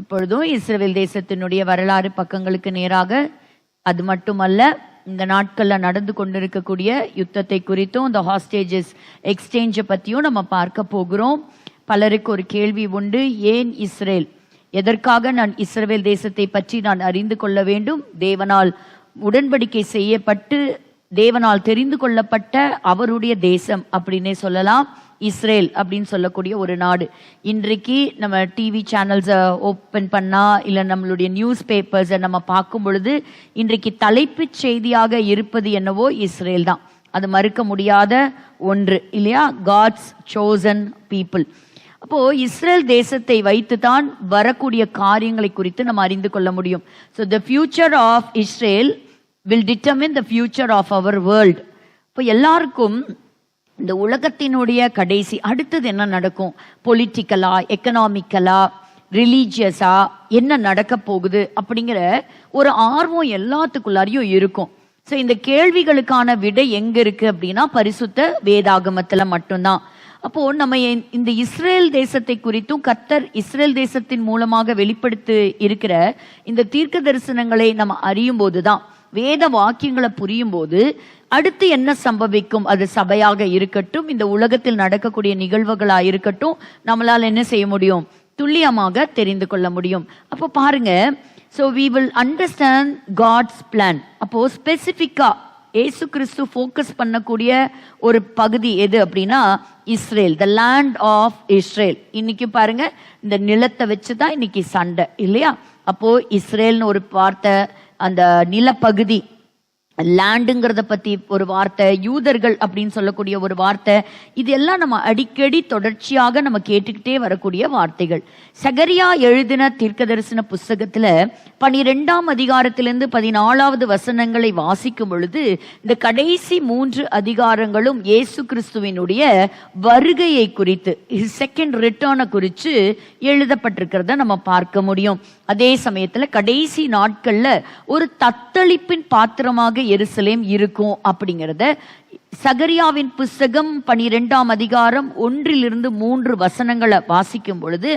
இப்பொழுதும் இஸ்ரவேல் தேசத்தினுடைய வரலாறு பக்கங்களுக்கு நேராக, அது மட்டுமல்ல இந்த நாட்கள்ல நடந்து கொண்டிருக்கக்கூடிய யுத்தத்தை குறித்தும் இந்த ஹாஸ்டேஜஸ் எக்ஸ்சேஞ்சை பத்தியும் நம்ம பார்க்க போகிறோம். பலருக்கு ஒரு கேள்வி உண்டு, ஏன் இஸ்ரேல், எதற்காக நான் இஸ்ரவேல் தேசத்தை பற்றி நான் அறிந்து கொள்ள வேண்டும்? தேவனால் உடன்படிக்கை செய்யப்பட்டு தேவனால் தெரிந்து கொள்ளப்பட்ட அவருடைய தேசம் அப்படின்னே சொல்லலாம் இஸ்ரேல் அப்படின்னு சொல்லக்கூடிய ஒரு நாடு. இன்றைக்கு நம்ம டிவி சேனல்ஸை ஓப்பன் பண்ணா இல்லை நம்மளுடைய நியூஸ் பேப்பர்ஸை நம்ம பார்க்கும் பொழுது இன்றைக்கு தலைப்புச் செய்தியாக இருப்பது என்னவோ இஸ்ரேல் தான். அது மறுக்க முடியாத ஒன்று இல்லையா? God's chosen people. அப்போ இஸ்ரேல் தேசத்தை வைத்து தான் வரக்கூடிய காரியங்களை குறித்து நம்ம அறிந்து கொள்ள முடியும். So the future of Israel will determine the future of our world. இப்போ எல்லாருக்கும் இந்த உலகத்தினுடைய கடைசி அடுத்தது என்ன நடக்கும், பொலிட்டிக்கலா, எக்கனாமிக்கலா, ரிலீஜியஸா என்ன நடக்க போகுது அப்படிங்கிற ஒரு ஆர்வம் எல்லாத்துக்குள்ளாரையும் இருக்கும். ஸோ இந்த கேள்விகளுக்கான விடை எங்க இருக்கு அப்படின்னா பரிசுத்த வேதாகமத்துல மட்டும்தான். அப்போ நம்ம இந்த இஸ்ரேல் தேசத்தை குறித்தும் கர்த்தர் இஸ்ரேல் தேசத்தின் மூலமாக வெளிப்படுத்தி இருக்கிற இந்த தீர்க்க தரிசனங்களை நம்ம அறியும் போதுதான், வேத வாக்கியங்களை புரியும் போது அடுத்து என்ன சம்பவிக்கும், அது சபையாக இருக்கட்டும், இந்த உலகத்தில் நடக்கக்கூடிய நிகழ்வுகளா இருக்கட்டும், நம்மளால என்ன செய்ய முடியும், துல்லியமாக தெரிந்து கொள்ள முடியும். அப்போ பாருங்க, so we will understand God's plan. அப்போ ஸ்பெசிபிக்கா ஏசு கிறிஸ்து ஃபோக்கஸ் பண்ணக்கூடிய ஒரு பகுதி எது அப்படின்னா Israel, the land of Israel. இன்னைக்கு பாருங்க இந்த நிலத்தை வச்சுதான் இன்னைக்கு சண்டை இல்லையா? அப்போ இஸ்ரேல்னு ஒரு வார்த்தை, அந்த நிலப்பகுதி லேண்டுங்கிறத பத்தி ஒரு வார்த்தை, யூதர்கள் அப்படின்னு சொல்லக்கூடிய ஒரு வார்த்தை, இது எல்லாம் நம்ம அடிக்கடி தொடர்ச்சியாக நம்ம கேட்டுக்கிட்டே வரக்கூடிய வார்த்தைகள். சகரியா எழுதின தீர்க்கதரிசன புஸ்தகத்துல 12ஆம் அதிகாரத்திலிருந்து 14வது வசனங்களை வாசிக்கும் பொழுது இந்த கடைசி 3 அதிகாரங்களும் இயேசு கிறிஸ்துவினுடைய வருகையை குறித்து, செகண்ட் ரிட்டர்னை குறித்து எழுதப்பட்டிருக்கிறத நம்ம பார்க்க முடியும். அதே சமயத்துல கடைசி நாட்கள்ல ஒரு தத்தளிப்பின் பாத்திரமாக எருசலேம் இருக்கும் அப்படிங்கிறத சகரியாவின் புஸ்தகம் 12ஆம் அதிகாரம் 1-3 வசனங்களை வாசிக்கும் பொழுது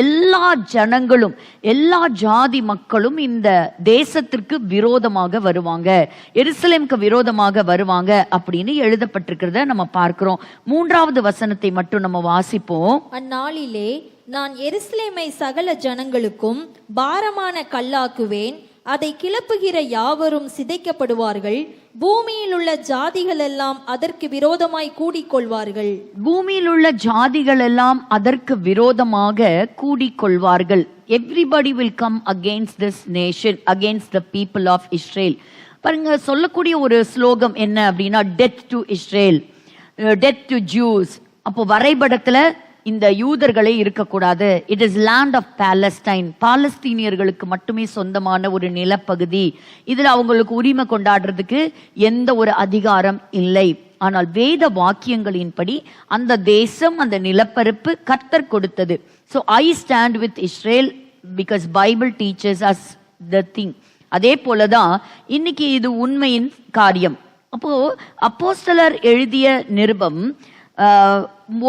எல்லா ஜனங்களும் எல்லா ஜாதி மக்களும் இந்த தேசத்திற்கு விரோதமாக வருவாங்க, எருசலேமுக்கு விரோதமாக வருவாங்க அப்படின்னு எழுதப்பட்டிருக்கிறத நம்ம பார்க்கிறோம். 3வது வசனத்தை மட்டும் நம்ம வாசிப்போம். அந்நாளிலே நான் எருசலேமை சகல ஜனங்களுக்கும் பாரமான கல்லாக்குவேன், அதை கிளப்புகிற யாவரும் சிதைக்கப்படுவார்கள், பூமியில் உள்ள ஜாதிகள் எல்லாம் அதற்கு விரோதமாய் கூடிக்கொள்வார்கள். பூமியில் உள்ள ஜாதிகள் எல்லாம் அதற்கு விரோதமாக கூடிக்கொள்வார்கள். Everybody will come against this nation, against the people of Israel. பாருங்க, சொல்லக்கூடிய ஒரு ஸ்லோகம் என்ன அப்படின்னா death to Israel, death to Jews. அப்போ வரைபடத்துல இந்த யூதர்களே இருக்கக்கூடாது. It is land of Palestine, பாலஸ்தீனியர்களுக்கு மட்டுமே சொந்தமான ஒரு நிலப்பகுதி. இதுல அவங்களுக்கு உரிமை கொண்டாடுறதுக்கு எந்த ஒரு அதிகாரம் இல்லை. ஆனால் வேத வாக்கியங்களின்படி அந்த தேசம், அந்த நிலப்பரப்பு கர்த்தர் கொடுத்தது. So I stand with Israel because Bible teachers as the thing. அதே போலதான் இன்னைக்கு இது உண்மையின் காரியம். அப்போ அப்போஸ்தலர் எழுதிய நிருபம்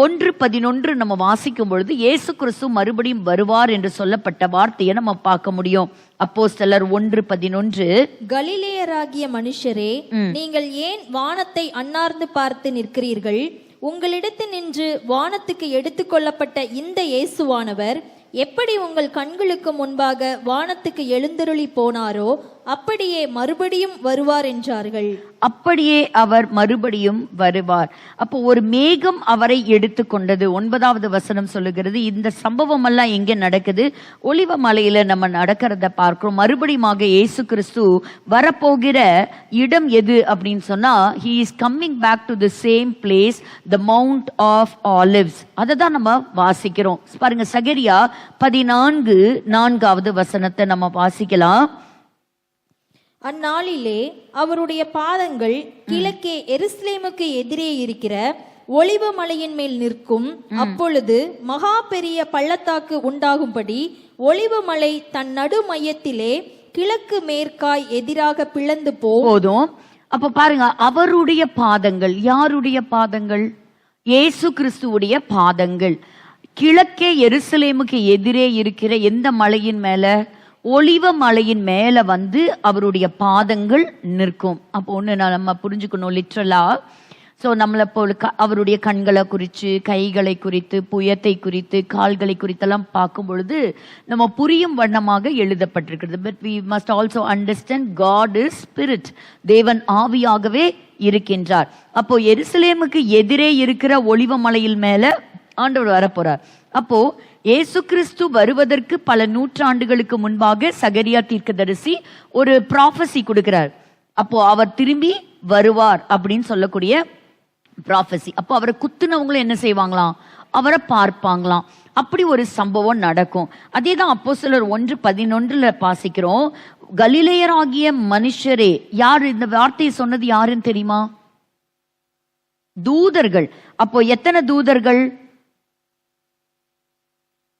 1:11 நம்ம வாசிக்கும் பொழுது இயேசு கிறிஸ்து மறுபடியும் வருவார் என்று சொல்லப்பட்ட வார்த்தையை நம்ம பார்க்க முடியும். அப்போஸ்தலர் 1:11, கலிலேயராகிய மனுஷரே, நீங்கள் ஏன் வானத்தை அண்ணார்ந்து பார்த்து நிற்கிறீர்கள்? உங்களிடத்தில் நின்று வானத்துக்கு எடுத்துக்கொள்ளப்பட்ட இந்த இயேசுவானவர் எப்படி உங்கள் கண்களுக்கு முன்பாக வானத்துக்கு எழுந்தருளி போனாரோ அப்படியே மறுபடியும் வருவார் என்றார்கள். அப்படியே அவர் மறுபடியும் வருவார். அப்போ ஒரு மேகம் அவரை எடுத்துக்கொண்டது. 9வது வசனம் சொல்லுகிறது. இந்த சம்பவம் எல்லாம் எங்க நடக்குது? ஒலிவ மலையில நம்ம நடக்கிறத பார்க்கிறோம். மறுபடியும் இயேசு கிறிஸ்து வரப்போகிற இடம் எது அப்படின்னு சொன்னா, he is coming back to the same place, the Mount of Olives. அதை தான் நம்ம வாசிக்கிறோம். பாருங்க, சகரியா 14:4வது வசனத்தை நம்ம வாசிக்கலாம். அந்நாளிலே அவருடைய பாதங்கள் கிழக்கே எருசலேமுக்கு எதிரே இருக்கிற ஒலிவ மலையின் மேல் நிற்கும். அப்பொழுது மகா பெரிய பள்ளத்தாக்கு உண்டாகும்படி ஒலிவ மலை தன் நடு மையத்திலே கிழக்கு மேற்காய் எதிராக பிளந்து போதும். அப்ப பாருங்க, அவருடைய பாதங்கள், யாருடைய பாதங்கள்? இயேசு கிறிஸ்துவுடைய பாதங்கள் கிழக்கே எருசலேமுக்கு எதிரே இருக்கிற எந்த மலையின் மேல? ஒலிவ மலையின் மேல வந்து அவருடைய பாதங்கள் நிற்கும். அப்போ ஒண்ணு நம்ம புரிஞ்சுக்கணும் லிட்ரலா. ஸோ நம்மளை போல அவருடைய கண்களை குறித்து, கைகளை குறித்து, புயத்தை குறித்து, கால்களை குறித்தெல்லாம் பார்க்கும் பொழுது நம்ம புரியும் வண்ணமாக எழுதப்பட்டிருக்கிறது. But we must also understand God is spirit. தேவன் ஆவியாகவே இருக்கின்றார். அப்போ எருசலேமுக்கு எதிரே இருக்கிற ஒலிவ மலையில் மேல ஆண்டவர் வரப்போறார். அப்போ இயேசு கிறிஸ்து வருவதற்கு பல நூற்றாண்டுகளுக்கு முன்பாக சகரியா தீர்க்கதரிசி ஒரு ப்ராஃபஸி கொடுக்கிறார். அப்போ அவர் திரும்பி வருவார் அப்படின்னு சொல்லக்கூடிய ப்ராஃபஸி. அப்போ அவரை குத்துனவங்களும் என்ன செய்வாங்களாம்? அவரை பார்ப்பாங்களாம். அப்படி ஒரு சம்பவம் நடக்கும். அதே தான் அப்போஸ்தலர் 1:11 வாசிக்கிறோம். கலிலேயராகிய மனுஷரே, யார் இந்த வார்த்தையை சொன்னது யாருன்னு தெரியுமா? தூதர்கள். அப்போ எத்தனை தூதர்கள்?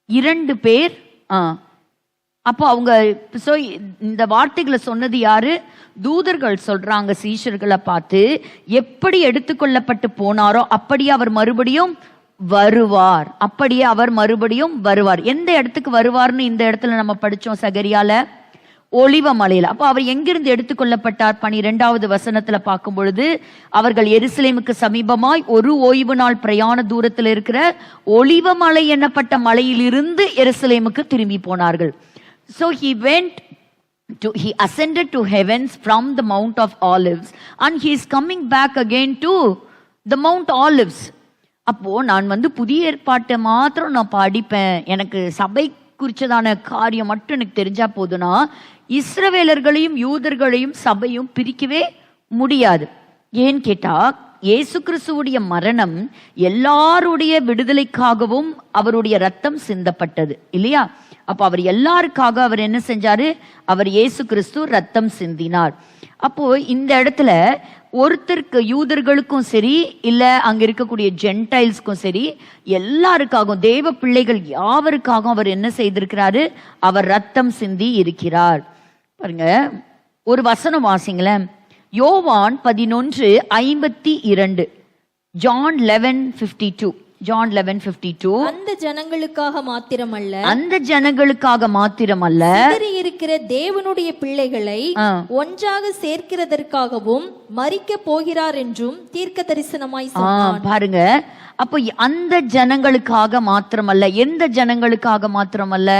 2 பேர். அப்போ அவங்க இந்த வார்த்தைகளை சொன்னது யாரு? தூதர்கள் சொல்றாங்க சீஷர்களை பார்த்து, எப்படி எடுத்துக்கொள்ளப்பட்டு போனாரோ அப்படியே அவர் மறுபடியும் வருவார். அப்படியே அவர் மறுபடியும் வருவார். எந்த இடத்துக்கு வருவார்னு இந்த இடத்துல நம்ம படிச்சோம் சகரியால, ஒலிவ மலையில. அப்போ அவர் எங்கிருந்து எடுத்துக்கொள்ளப்பட்டார்? 12வது வசனத்துல பார்க்கும் பொழுது, அவர்கள் எருசலேமுக்கு சமீபமாய் ஒரு ஓய்வு நாள் பிரயாண தூரத்தில் இருக்கிற ஒலிவ மலை என்னப்பட்ட மலையிலிருந்து எருசலேமுக்கு திரும்பி போனார்கள். So he ascended to heavens from the Mount of Olives and he is coming back again to the Mount Olives. அப்போ நான் புதிய ஏற்பாட்டை மாத்திரம் நான் படிப்பேன், எனக்கு சபை குறிச்சதான காரியம் மட்டும் எனக்கு தெரிஞ்சா போதுனா, இஸ்ரவேலர்களையும் யூதர்களையும் சபையும் பிரிக்கவே முடியாது. ஏன்னு கேட்டா, இயேசு கிறிஸ்துவுடைய மரணம் எல்லாருடைய விடுதலைக்காகவும் அவருடைய ரத்தம் சிந்தப்பட்டது இல்லையா? அப்ப அவர் எல்லாருக்காக அவர் என்ன செஞ்சாரு? அவர் இயேசு கிறிஸ்து ரத்தம் சிந்தினார். அப்போ இந்த இடத்துல ஒருத்தருக்கு, யூதர்களுக்கும் சரி இல்ல அங்க இருக்கக்கூடிய ஜென்டைல்ஸ்க்கும் சரி, எல்லாருக்காகவும், தேவ பிள்ளைகள் யாவருக்காகவும் அவர் என்ன செய்திருக்கிறாரு? அவர் ரத்தம் சிந்தி இருக்கிறார். பாருங்க, ஒரு வசனம் வாசிங்களேன். யோவான் 11:52. John 11:52. John 11:52. அந்த ஜனங்களுக்காக மாத்திரமல்ல, அந்த ஜனங்களுக்காக மாத்திரமல்ல, சிதறி இருக்கிற தேவனுடைய பிள்ளைகளை ஒன்றாக சேர்க்கிறதற்காகவும் மரிக்க போகிறார் என்றும் தீர்க்க தரிசனமாய் சொன்னார். பாருங்க, அப்ப அந்த ஜனங்களுக்காக மாத்திரமல்ல. எந்த ஜனங்களுக்காக மாத்திரமல்ல?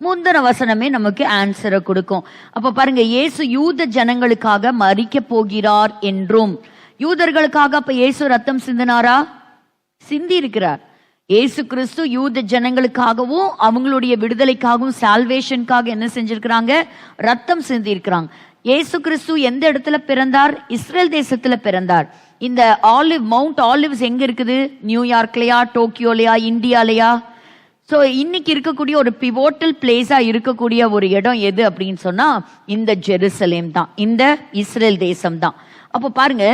முந்தின வசனமே நமக்கு ஆன்சரை கொடுக்கும். அப்ப பாருங்க, இயேசு யூத ஜனங்களுக்காக மரிக்க போகிறார் என்றும். யூதர்களுக்காக அப்ப இயேசு ரத்தம் சிந்தினாரா? சிந்தி இருக்கிறார். இயேசு கிறிஸ்து யூத ஜனங்களுக்காகவும் அவங்களுடைய விடுதலைக்காகவும், சால்வேஷனுக்காக என்ன செஞ்சிருக்கிறாங்க? ரத்தம் சிந்தி இருக்கிறாங்க. இயேசு கிறிஸ்து எந்த இடத்துல பிறந்தார்? இஸ்ரேல் தேசத்துல பிறந்தார். இந்த மவுண்ட் ஆலிவ்ஸ் எங்க இருக்குது? நியூயார்க்லயா, டோக்கியோலயா, இந்தியாலயா? ஸோ இன்னைக்கு இருக்கக்கூடிய ஒரு பிவோட்டல் பிளேஸா இருக்கக்கூடிய ஒரு இடம் எது அப்படின்னு சொன்னா இந்த ஜெருசலேம் தான், இந்த இஸ்ரேல் தேசம் தான். அப்போ பாருங்க,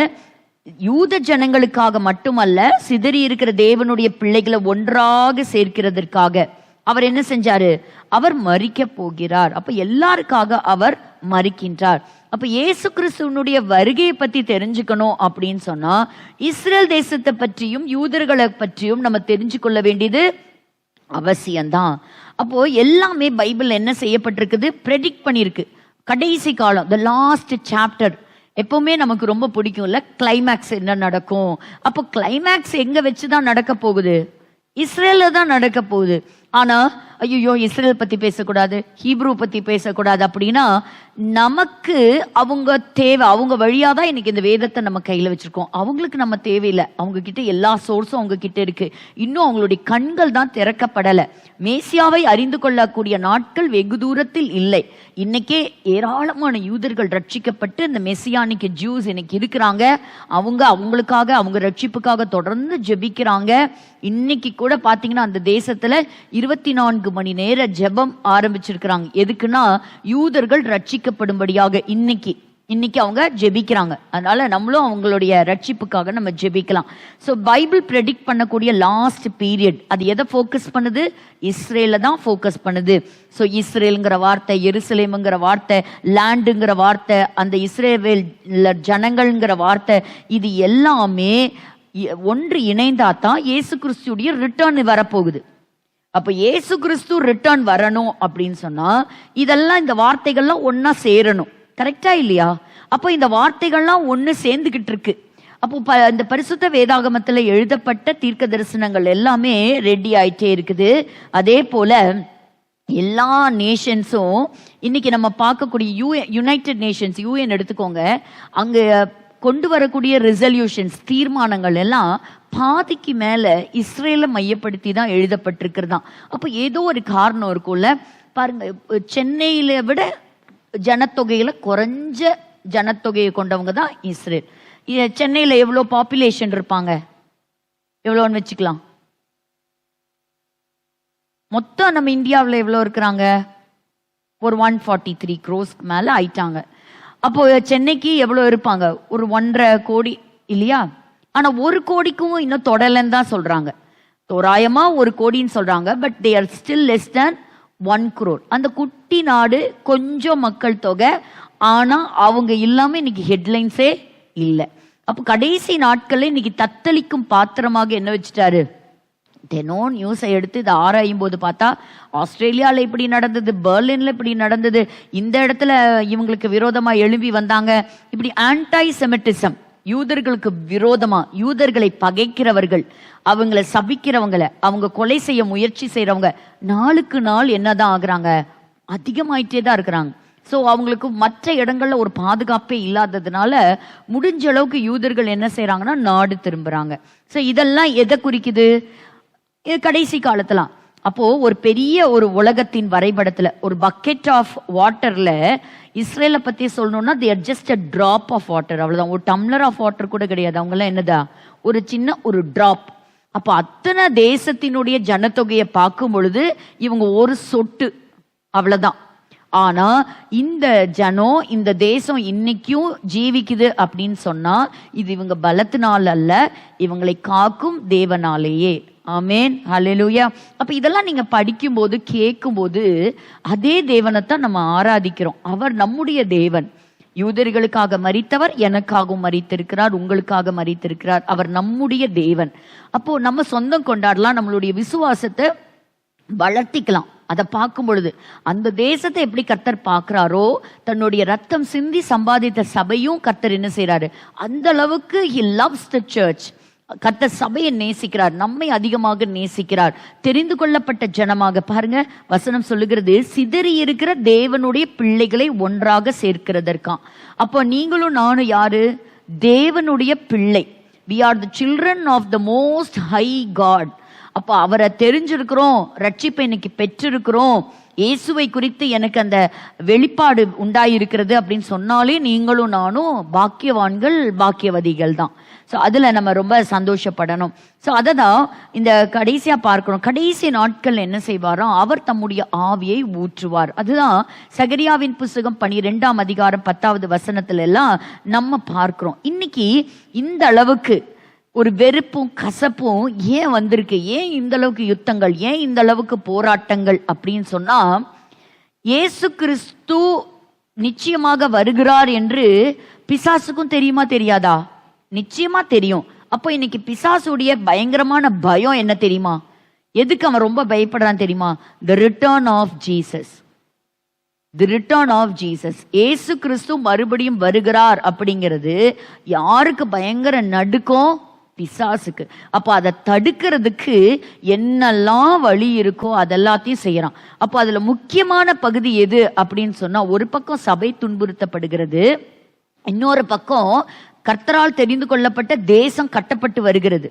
யூத ஜனங்களுக்காக மட்டுமல்ல, சிதறி இருக்கிற தேவனுடைய பிள்ளைகளை ஒன்றாக சேர்க்கிறதற்காக அவர் என்ன செஞ்சாரு? அவர் மரிக்க போகிறார். அப்ப எல்லாருக்காக அவர் மரிக்கின்றார். அப்ப இயேசு கிறிஸ்துவனுடைய வருகையை பத்தி தெரிஞ்சுக்கணும் அப்படின்னு சொன்னா, இஸ்ரேல் தேசத்தை பற்றியும் யூதர்களை பற்றியும் நம்ம தெரிஞ்சு கொள்ள வேண்டியது அவசியம்தான். அப்போ எல்லாமே பைபிள் என்ன செய்யப்பட்டிருக்குது? ப்ரெடிக்ட் பண்ணிருக்கு. கடைசி காலம், த லாஸ்ட் சாப்டர் எப்பவுமே நமக்கு ரொம்ப பிடிக்கும் இல்ல? கிளைமேக்ஸ் என்ன நடக்கும்? அப்போ கிளைமேக்ஸ் எங்க வச்சுதான் நடக்க போகுது? இஸ்ரேல்ல தான் நடக்க போகுது. ஆனா ஐயோ, இஸ்ரேல் பத்தி பேசக்கூடாது, ஹீப்ரூ பத்தி பேசக்கூடாது அப்படின்னா, நமக்கு அவங்க தேவை. அவங்க வழியாதான் இன்னைக்கு இந்த வேதத்தை நம்ம கையில வச்சிருக்கோம். அவங்களுக்கு நம்ம தேவையில்லை. அவங்க கிட்ட எல்லா சோர்ஸும் அவங்க கிட்ட இருக்கு. இன்னும் அவங்களுடைய கண்கள் தான் திறக்கப்படலை. மேசியாவை அறிந்து கொள்ளக்கூடிய நாட்கள் வெகு தூரத்தில் இல்லை. இன்னைக்கே ஏராளமான யூதர்கள் ரட்சிக்கப்பட்டு இந்த மெசியானிக்கு ஜூஸ் இன்னைக்கு இருக்கிறாங்க. அவங்களுக்காக, அவங்க ரட்சிப்புக்காக தொடர்ந்து ஜெபிக்கிறாங்க. இன்னைக்கு கூட பாத்தீங்கன்னா அந்த தேசத்துல 24 மணி நேர ஜெபம் ஆரம்பிச்சிருக்கிறாங்க. எதுக்குன்னா யூதர்கள் ரட்சிக்கப்படும்படியாக இன்னைக்கு அவங்க ஜெபிக்கிறாங்க. அதனால நம்மளும் அவங்களுடைய ரட்சிப்புக்காக நம்ம ஜெபிக்கலாம். ஸோ பைபிள் ப்ரெடிக்ட் பண்ணக்கூடிய லாஸ்ட் பீரியட் அது எதை ஃபோக்கஸ் பண்ணுது? இஸ்ரேல தான் ஃபோக்கஸ் பண்ணுது. ஸோ இஸ்ரேலுங்கிற வார்த்தை, எருசலேமுங்கிற வார்த்தை, லேண்டுங்கிற வார்த்தை, அந்த இஸ்ரேல் ஜனங்கள்ங்கிற வார்த்தை, இது எல்லாமே ஒன்று இணைந்தாதான் இயேசு கிறிஸ்துடைய ரிட்டர்ன் வரப்போகுது. அப்ப இயேசு கிறிஸ்து ரிட்டர்ன் வரணும் அப்படின்னு சொன்னா இதெல்லாம், இந்த வார்த்தைகள்லாம் ஒன்னா சேரணும். கரெக்டா இல்லையா? அப்போ இந்த வார்த்தைகள்லாம் ஒன்னு சேர்ந்துகிட்டு இருக்கு. அப்போ இந்த பரிசுத்த வேதாகமத்துல எழுதப்பட்ட தீர்க்க தரிசனங்கள் எல்லாமே ரெடி ஆயிட்டே இருக்குது. அதே போல எல்லா நேஷன்ஸும் இன்னைக்கு நம்ம பார்க்கக்கூடிய யுனைடெட் நேஷன்ஸ், யூஎன் எடுத்துக்கோங்க, அங்க கொண்டு வரக்கூடிய ரெசல்யூஷன்ஸ், தீர்மானங்கள் எல்லாம் பாதிக்கு மேல இஸ்ரேலை மையப்படுத்தி தான் எழுதப்பட்டிருக்கிறதாம். அப்போ ஏதோ ஒரு காரணம் இருக்கும்ல. பாருங்க, சென்னையில விட ஜனத்தொகையில குறைஞ்ச ஜனத்தொகையை கொண்டவங்க தான் இஸ்ரேல். சென்னையில எவ்வளோ பாப்புலேஷன் இருப்பாங்க, எவ்வளோன்னு வச்சுக்கலாம். மொத்தம் நம்ம இந்தியாவில் எவ்வளோ இருக்கிறாங்க? ஒரு 143 crores மேல ஆயிட்டாங்க. அப்போ சென்னைக்கு எவ்வளோ இருப்பாங்க? ஒரு 1.5 கோடி இல்லையா? ஆனா 1 கோடிக்கும் இன்னும் தொடலன்னு தான் சொல்றாங்க. தோராயமா 1 கோடின்னு சொல்றாங்க. But they are still less than 1 crore. அந்த குட்டி நாடு, கொஞ்சம் மக்கள் தொகை, ஆனா அவங்க இல்லாம இன்னைக்கு ஹெட்லைன்ஸே இல்லை. அப்போ கடைசி நாட்கள்ல இன்னைக்கு தத்தளிக்கும் பாத்திரமாக என்ன வச்சுட்டாரு? தினம் நியூஸை எடுத்து இதை ஆராயும் போது பார்த்தா ஆஸ்திரேலியாவில் இப்படி நடந்தது, பெர்லின்ல இப்படி நடந்தது, இந்த இடத்துல இவங்களுக்கு விரோதமா எழும்பி வந்தாங்க. இப்படி ஆன்டை செமிட்டிசம், யூதர்களுக்கு விரோதமா, யூதர்களை பகைக்கிறவர்கள், அவங்களை சபிக்கிறவங்களை, அவங்க கொலை செய்ய முயற்சி செய்யறவங்க நாளுக்கு நாள் என்னதான் ஆகுறாங்க? அதிகமாயிட்டே தான் இருக்கிறாங்க. ஸோ அவங்களுக்கு மற்ற இடங்கள்ல ஒரு பாதுகாப்பே இல்லாததுனால முடிஞ்ச அளவுக்கு யூதர்கள் என்ன செய்யறாங்கன்னா நாடு திரும்புறாங்க. ஸோ இதெல்லாம் எதை குறிக்குது? கடைசி காலத்துல. அப்போ ஒரு பெரிய ஒரு உலகத்தின் வரைபடத்துல, ஒரு பக்கெட் ஆஃப் வாட்டர்ல இஸ்ரேலை பத்தி சொல்லணும்னா they are just a drop of water. அவ்வளவுதான். ஒரு டம்ளர் ஆஃப் வாட்டர் கூட கிடையாது. அவங்க எல்லாம் என்னதா? ஒரு சின்ன ஒரு டிராப். அப்ப அத்தனை தேசத்தினுடைய ஜனத்தொகையை பார்க்கும் பொழுது இவங்க ஒரு சொட்டு, அவ்வளவுதான். ஆனா இந்த ஜனம், இந்த தேசம் இன்னைக்கும் ஜீவிக்குது அப்படின்னு சொன்னா இது இவங்க பலத்தினால் அல்ல, இவங்களை காக்கும் தேவனாலேயே. ஆமேன், ஹல்லேலூயா. அப்ப இதெல்லாம் நீங்க படிக்கும் போது, கேட்கும் போது அதே தேவனைத்தான் நம்ம ஆராதிக்கிறோம். அவர் நம்முடைய தேவன். யூதர்களுக்காக மரித்தவர் எனக்காகவும் மரித்திருக்கிறார், உங்களுக்காக மரித்திருக்கிறார். அவர் நம்முடைய தேவன். அப்போ நம்ம சொந்தம் கொண்டாடலாம், நம்மளுடைய விசுவாசத்தை வளர்த்திக்கலாம். அதை பார்க்கும் பொழுது அந்த தேசத்தை எப்படி கர்த்தர் பார்க்கிறாரோ, தன்னுடைய ரத்தம் சிந்தி சம்பாதித்த சபையும் கர்த்தர் என்ன செய்யறாரு? அந்த அளவுக்கு he loves the church. கர்த்தர் சபையை நேசிக்கிறார், நம்மை அதிகமாக நேசிக்கிறார். தெரிந்து கொள்ளப்பட்ட ஜனமாக, பாருங்க வசனம் சொல்லுகிறது, சிதறி இருக்கிற தேவனுடைய பிள்ளைகளை ஒன்றாக சேர்க்கிறதற்காம். அப்போ நீங்களும் நானும் யாரு? தேவனுடைய பிள்ளை. we are the children of the most high God. அப்போ அவரை தெரிஞ்சிருக்கிறோம், ரட்சிப்பை இன்னைக்கு பெற்றிருக்கிறோம், இயேசுவை குறித்து எனக்கு அந்த வெளிப்பாடு உண்டாயிருக்கிறது அப்படின்னு சொன்னாலே நீங்களும் நானும் பாக்கியவான்கள், பாக்கியவதிகள் தான். ஸோ அதுல நம்ம ரொம்ப சந்தோஷப்படணும். ஸோ அதை தான் இந்த கடைசியா பார்க்கணும். கடைசி நாட்கள் என்ன செய்வாரோ, அவர் தம்முடைய ஆவியை ஊற்றுவார். அதுதான் சகரியாவின் புஸ்தகம் 12ஆம் அதிகாரம் 10வது வசனத்துல எல்லாம் நம்ம பார்க்கிறோம். இன்னைக்கு இந்த அளவுக்கு ஒரு வெறுப்பும் கசப்பும் ஏன் வந்திருக்கு? ஏன் இந்த அளவுக்கு யுத்தங்கள், ஏன் இந்த அளவுக்கு போராட்டங்கள் அப்படின்னு சொன்னா, இயேசு கிறிஸ்து நிச்சயமாக வருகிறார் என்று பிசாசுக்கும் தெரியுமா தெரியாதா? நிச்சயமா தெரியும். அப்போ இன்னைக்கு பிசாசுடைய பயங்கரமான பயம் என்ன தெரியுமா? எதுக்கு அவன் ரொம்ப பயப்படுறான் தெரியுமா? the return of Jesus. the return of Jesus. இயேசு கிறிஸ்து மறுபடியும் வருகிறார் அப்படிங்கிறது யாருக்கு பயங்கர நடுக்கம்? பிசாசுக்கு. அப்ப அதை தடுக்கிறதுக்கு என்னெல்லாம் வழி இருக்கோ அதெல்லாத்தையும் செய்யறான். அப்போ அதுல முக்கியமான பகுதி எது அப்படின்னு சொன்னா, ஒரு பக்கம் சபை துன்புறுத்தப்படுகிறது, இன்னொரு பக்கம் கர்த்தரால் தெரிந்து கொள்ளப்பட்ட தேசம் கட்டப்பட்டு வருகிறது.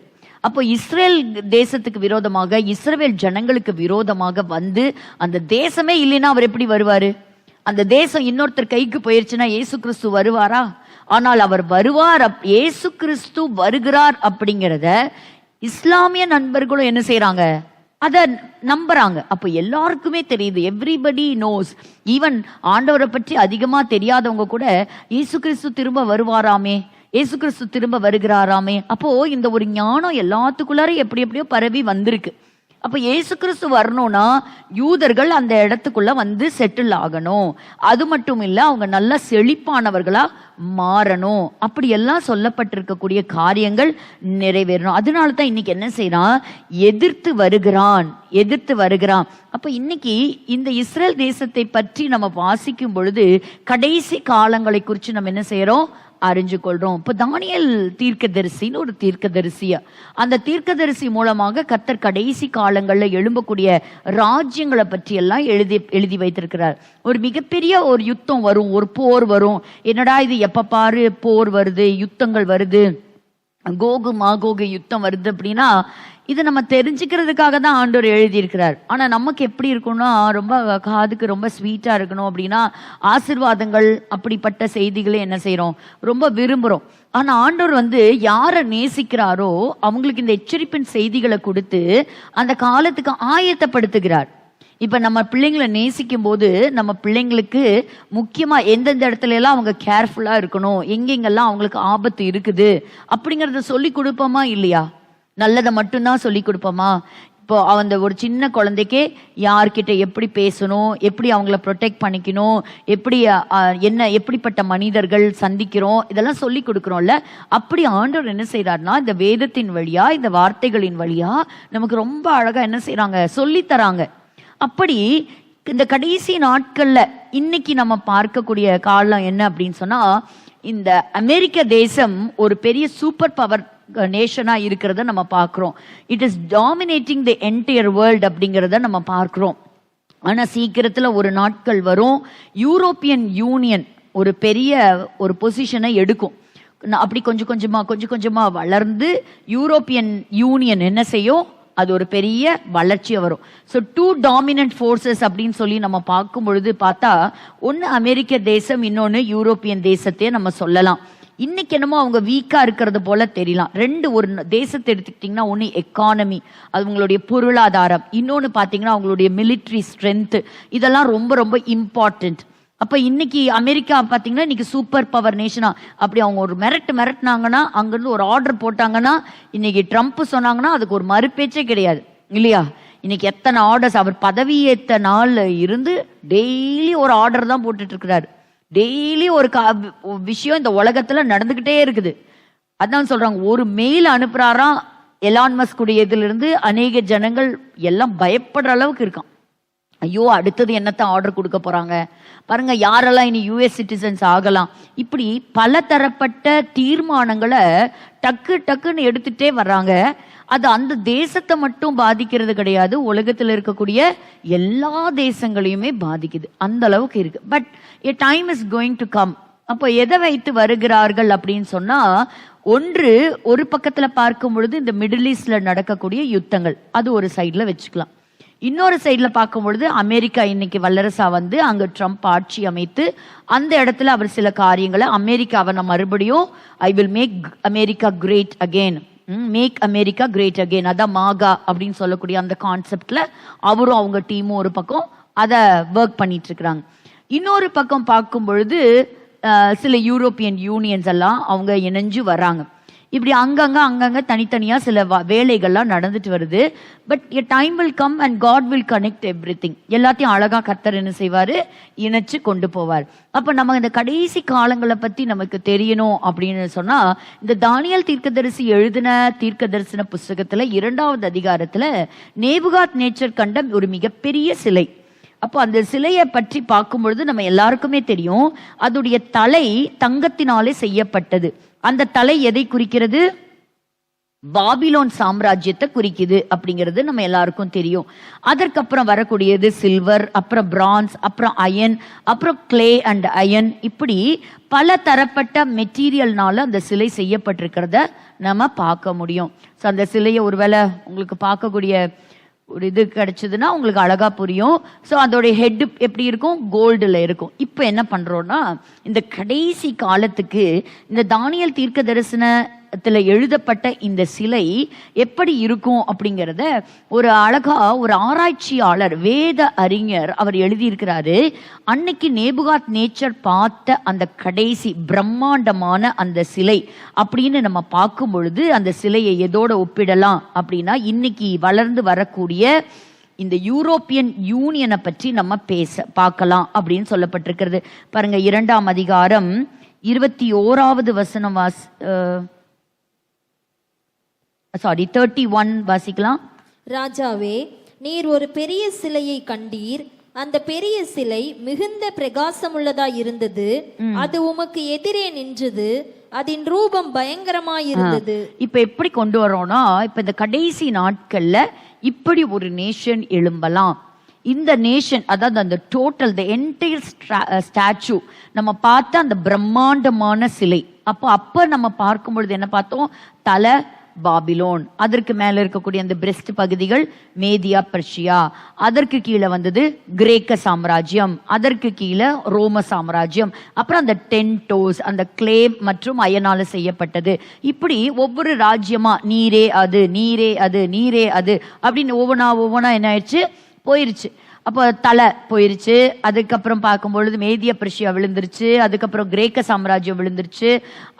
அப்போ இஸ்ரேல் தேசத்துக்கு விரோதமாக, இஸ்ரவேல் ஜனங்களுக்கு விரோதமாக வந்து அந்த தேசமே இல்லைன்னா அவர் எப்படி வருவாரு? அந்த தேசம் இன்னொருத்தர் கைக்கு போயிருச்சுன்னா இயேசு கிறிஸ்து வருவாரா? ஆனால் அவர் வருவார், இயேசு கிறிஸ்து வருகிறார் அப்படிங்கிறத இஸ்லாமிய நண்பர்களும் என்ன செய்யறாங்க? அதை நம்புறாங்க. அப்ப எல்லாருக்குமே தெரியுது, எவ்ரிபடி நோஸ். ஈவன் ஆண்டவரை பற்றி அதிகமா தெரியாதவங்க கூட இயேசு கிறிஸ்து திரும்ப வருவாராமே, இயேசு கிறிஸ்து திரும்ப வருகிறாராமே. அப்போ இந்த ஒரு ஞானம் எல்லாத்துக்குள்ளார எப்படி எப்படியோ பரவி வந்திருக்கு. அப்ப இயேசு கிறிஸ்து வரணும்னா யூதர்கள் அந்த இடத்துக்குள்ள வந்து செட்டில் ஆகணும். அது மட்டும் இல்ல, அவங்க நல்ல செழிப்பானவர்களா மாறணும். அப்படி எல்லாம் சொல்லப்பட்டிருக்கக்கூடிய காரியங்கள் நிறைவேறணும். அதனால தான் இன்னைக்கு என்ன செய்யறான், எதிர்த்து வருகிறான். அப்ப இன்னைக்கு இந்த இஸ்ரேல் தேசத்தை பற்றி நம்ம வாசிக்கும் பொழுது கடைசி காலங்களை குறித்து நம்ம என்ன செய்யறோம், அறிஞ்சு கொள்றோம். இப்ப தானியேல் தீர்க்கதரிசின்னு ஒரு தீர்க்கதரிசிய, அந்த தீர்க்கதரிசி மூலமாக கர்த்தர் கடைசி காலங்கள்ல எழும்பக்கூடிய ராஜ்யங்களை பற்றி எல்லாம் எழுதி வைத்திருக்கிறார். ஒரு மிகப்பெரிய ஒரு யுத்தம் வரும், ஒரு போர் வரும். என்னடா இது, எப்ப பாரு போர் வருது, யுத்தங்கள் வருது, கோகு மாகோகு யுத்தம் வருது அப்படின்னா இது நம்ம தெரிஞ்சுக்கிறதுக்காக தான் ஆண்டவர் எழுதியிருக்கிறார். ஆனா நமக்கு எப்படி இருக்கும்னா, ரொம்ப காதுக்கு ரொம்ப ஸ்வீட்டா இருக்கணும் அப்படின்னா ஆசீர்வாதங்கள் அப்படிப்பட்ட செய்திகளை என்ன செய்யறோம், ரொம்ப விரும்புறோம். ஆனா ஆண்டவர் வந்து யாரை நேசிக்கிறாரோ அவங்களுக்கு இந்த எச்சரிப்பின் செய்திகளை கொடுத்து அந்த காலத்துக்கு ஆயத்தப்படுத்துகிறார். இப்ப நம்ம பிள்ளைங்களை நேசிக்கும் போது நம்ம பிள்ளைங்களுக்கு முக்கியமா எந்தெந்த இடத்துல எல்லாம் அவங்க கேர்ஃபுல்லா இருக்கணும், எங்கெங்கெல்லாம் அவங்களுக்கு ஆபத்து இருக்குது அப்படிங்கறத சொல்லி கொடுப்போமா இல்லையா? நல்லதை மட்டும்தான் சொல்லி கொடுப்போமா? இப்போ அந்த ஒரு சின்ன குழந்தைக்கே யார்கிட்ட எப்படி பேசணும், எப்படி அவங்கள ப்ரொடெக்ட் பண்ணிக்கணும், எப்படி எப்படிப்பட்ட மனிதர்கள் சந்திக்கிறோம், இதெல்லாம் சொல்லி கொடுக்குறோம்ல. அப்படி ஆண்டவர் என்ன செய்யறாருன்னா, இந்த வேதத்தின் வழியா, இந்த வார்த்தைகளின் வழியா நமக்கு ரொம்ப அழகா என்ன செய்யறாங்க, சொல்லி தராங்க. அப்படி இந்த கடைசி நாட்கள்ல இன்னைக்கு நம்ம பார்க்கக்கூடிய காலம் என்ன அப்படின்னு சொன்னா, இந்த அமெரிக்க தேசம் ஒரு பெரிய சூப்பர் பவர் நேஷனா இருக்கிறத நம்ம பார்க்கிறோம். It is dominating the entire world அப்படிங்கிறத நம்ம பார்க்கிறோம். ஆனா சீக்கிரத்துல ஒரு நாட்கள் வரும், யூரோப்பியன் யூனியன் ஒரு பெரிய ஒரு பொசிஷனை எடுக்கும். அப்படி கொஞ்சம் கொஞ்சமா வளர்ந்து யூரோப்பியன் யூனியன் என்ன செய்யும், அது ஒரு பெரிய வளர்ச்சியை வரும். ஸோ 2 டாமினன்ட் ஃபோர்ஸஸ் அப்படின்னு சொல்லி நம்ம பார்க்கும் பொழுது பார்த்தா, ஒன்று அமெரிக்க தேசம், இன்னொன்று யூரோப்பியன் தேசத்தையே நம்ம சொல்லலாம். இன்னைக்கு என்னமோ அவங்க வீக்கா இருக்கிறது போல தெரியலாம். ஒரு தேசத்தை எடுத்துக்கிட்டிங்கன்னா, ஒன்று எக்கானமி, அது உங்களுடைய பொருளாதாரம், இன்னொன்று பார்த்தீங்கன்னா அவங்களுடைய மிலிட்ரி ஸ்ட்ரென்த், இதெல்லாம் ரொம்ப ரொம்ப இம்பார்ட்டன்ட். அப்ப இன்னைக்கு அமெரிக்கா பாத்தீங்கன்னா இன்னைக்கு சூப்பர் பவர் நேஷனா, அப்படி அவங்க ஒரு மிரட்டினாங்கன்னா, அங்கிருந்து ஒரு ஆர்டர் போட்டாங்கன்னா, இன்னைக்கு ட்ரம்ப் சொன்னாங்கன்னா அதுக்கு ஒரு மறுபேச்சே கிடையாது இல்லையா? இன்னைக்கு எத்தனை ஆர்டர்ஸ், அவர் பதவியேற்ற நாள்ல இருந்து டெய்லி ஒரு ஆர்டர் தான் போட்டுட்டு இருக்கிறாரு. டெய்லி ஒரு விஷயம் இந்த உலகத்துல நடந்துகிட்டே இருக்குது. அதான் சொல்றாங்க, ஒரு மெயில் அனுப்புறாராம் எலான் மஸ்க் இதுல இருந்து அநேக ஜனங்கள் எல்லாம் பயப்படுற அளவுக்கு இருக்கான். ஐயோ, அடுத்தது என்னத்த ஆர்டர் கொடுக்க போறாங்க பாருங்க, யாரெல்லாம் இனி யூஎஸ் சிட்டிசன்ஸ் ஆகலாம், இப்படி பல தரப்பட்ட தீர்மானங்களை டக்குன்னு எடுத்துட்டே வர்றாங்க. அது அந்த தேசத்தை மட்டும் பாதிக்கிறது கிடையாது, உலகத்தில் இருக்கக்கூடிய எல்லா தேசங்களையுமே பாதிக்குது. அந்த அளவுக்கு இருக்கு. But a time is going to come. அப்போ எதை வைத்து வருகிறார்கள் அப்படின்னு சொன்னா, ஒரு பக்கத்துல பார்க்கும் பொழுது இந்த மிடில் ஈஸ்ட்ல நடக்கக்கூடிய யுத்தங்கள், அது ஒரு சைட்ல வச்சுக்கலாம். இன்னொரு சைட்ல பார்க்கும் பொழுது அமெரிக்கா இன்னைக்கு வல்லரசா வந்து அங்க ட்ரம்ப் ஆட்சி அமைத்து அந்த இடத்துல அவர் சில காரியங்களை, அமெரிக்காவை நம்ம மறுபடியும் I will make America great again, make America great again, அதான் மாகா அப்படின்னு சொல்லக்கூடிய அந்த கான்செப்ட்ல அவரும் அவங்க டீமும் ஒரு பக்கம் அதை ஒர்க் பண்ணிட்டு இருக்கிறாங்க. இன்னொரு பக்கம் பார்க்கும் பொழுது சில யூரோப்பியன் யூனியன்ஸ் எல்லாம் அவங்க இணைஞ்சு வர்றாங்க. இப்படி அங்கங்க தனித்தனியா சில வேலைகள்லாம் நடந்துட்டு வருது. But a time will come and God will connect everything. எல்லாத்தையும் அழகா கர்த்தர் என்ன செய்வாரு, இணைச்சு கொண்டு போவார். அப்ப நம்ம இந்த கடைசி காலங்களை பத்தி நமக்கு தெரியணும் அப்படின்னு சொன்னா, இந்த தானியேல் தீர்க்கதரிசி எழுதின தீர்க்க தரிசன புஸ்தகத்துல 2வது அதிகாரத்துல நேபுகாத் நேச்சர் கண்ட ஒரு மிகப்பெரிய சிலை. அப்போ அந்த சிலையை பற்றி பார்க்கும் பொழுது நம்ம எல்லாருக்குமே தெரியும், அதோடைய தலை தங்கத்தினாலே செய்யப்பட்டது. அந்த தலை எதை குறிக்கிறது, பாபிலோன் சாம்ராஜ்யத்தை குறிக்குது அப்படிங்கிறது நம்ம எல்லாருக்கும் தெரியும். அதற்கப்புறம் வரக்கூடியது சில்வர், அப்புறம் பிரான்ஸ், அப்புறம் அயன், அப்புறம் கிளே அண்ட் அயன், இப்படி பல தரப்பட்ட மெட்டீரியல்னால அந்த சிலை செய்யப்பட்டிருக்கிறத நம்ம பார்க்க முடியும். ஸோ அந்த சிலையை ஒருவேளை உங்களுக்கு பார்க்கக்கூடிய ஒரு இது கிடைச்சதுன்னா உங்களுக்கு அழகா புரியும். ஸோ அதோடைய ஹெட் எப்படி இருக்கும், கோல்டுல இருக்கும். இப்போ என்ன பண்றோம்னா, இந்த கடைசி காலத்துக்கு இந்த தானியேல் தீர்க்க தரிசன எழுதப்பட்ட இந்த சிலை எப்படி இருக்கும் அப்படிங்கிறத ஒரு அழகா ஒரு ஆராய்ச்சியாளர் வேத அறிஞர் அவர் எழுதியிருக்கிறாரு. அன்னைக்கு நேபுகாத் நேச்சர் பார்த்த அந்த கடைசி பிரம்மாண்டமான அந்த சிலை அப்படின்னு நம்ம பார்க்கும் பொழுது அந்த சிலையை எதோட ஒப்பிடலாம் அப்படின்னா இன்னைக்கு வளர்ந்து வரக்கூடிய இந்த யூரோப்பியன் யூனியனை பற்றி நம்ம பார்க்கலாம் அப்படின்னு சொல்லப்பட்டிருக்கிறது. பாருங்க, 2ஆம் அதிகாரம் 21வது வசனம் 31 வாசிக்கலாம். ராஜாவே, நீர் ஒரு பெரிய சிலையை கண்டீர். அந்த பெரிய சிலை மிகுந்த பிரகாசமுள்ளதாய் இருந்தது. அது உமக்கு எதிரே நின்றது. அதன் ரூபம் பயங்கரமாய் இருந்தது. இப்ப எப்படி கொண்டு வரோம்னா, இப்ப இந்த கடைசி நாட்கள்ல இப்படி ஒரு நேஷன் எழும்பலாம். இந்த நேஷன், அதாவது அந்த டோட்டல் தி என்டையர் ஸ்டாச்சு நம்ம பார்த்த அந்த பிரம்மாண்டமான சிலை. அப்ப நம்ம பார்க்கும் பொழுது என்ன பார்த்தோம்? தலை பாபிலோன், அதற்கு மேல இருக்கக்கூடிய அந்த பிரெஸ்ட் பகுதிகள் மேதியா பெர்ஷியா, அதற்கு கீழே வந்தது கிரேக்க சாம்ராஜ்யம், அதற்கு கீழே ரோம சாம்ராஜ்யம், அப்புறம் அந்த 10 toes அந்த கிளே மற்றும் அயனால செய்யப்பட்டது. இப்படி ஒவ்வொரு ராஜ்யமா நீரே அது நீரே அது நீரே அது அப்படின்னு ஒவ்வொன்றா என்ன ஆயிடுச்சு, போயிருச்சு. அப்போ தலை போயிருச்சு. அதுக்கப்புறம் பார்க்கும் பொழுது மேதிய பெர்ஷியா விழுந்துருச்சு. அதுக்கப்புறம் கிரேக்க சாம்ராஜ்யம் விழுந்துருச்சு.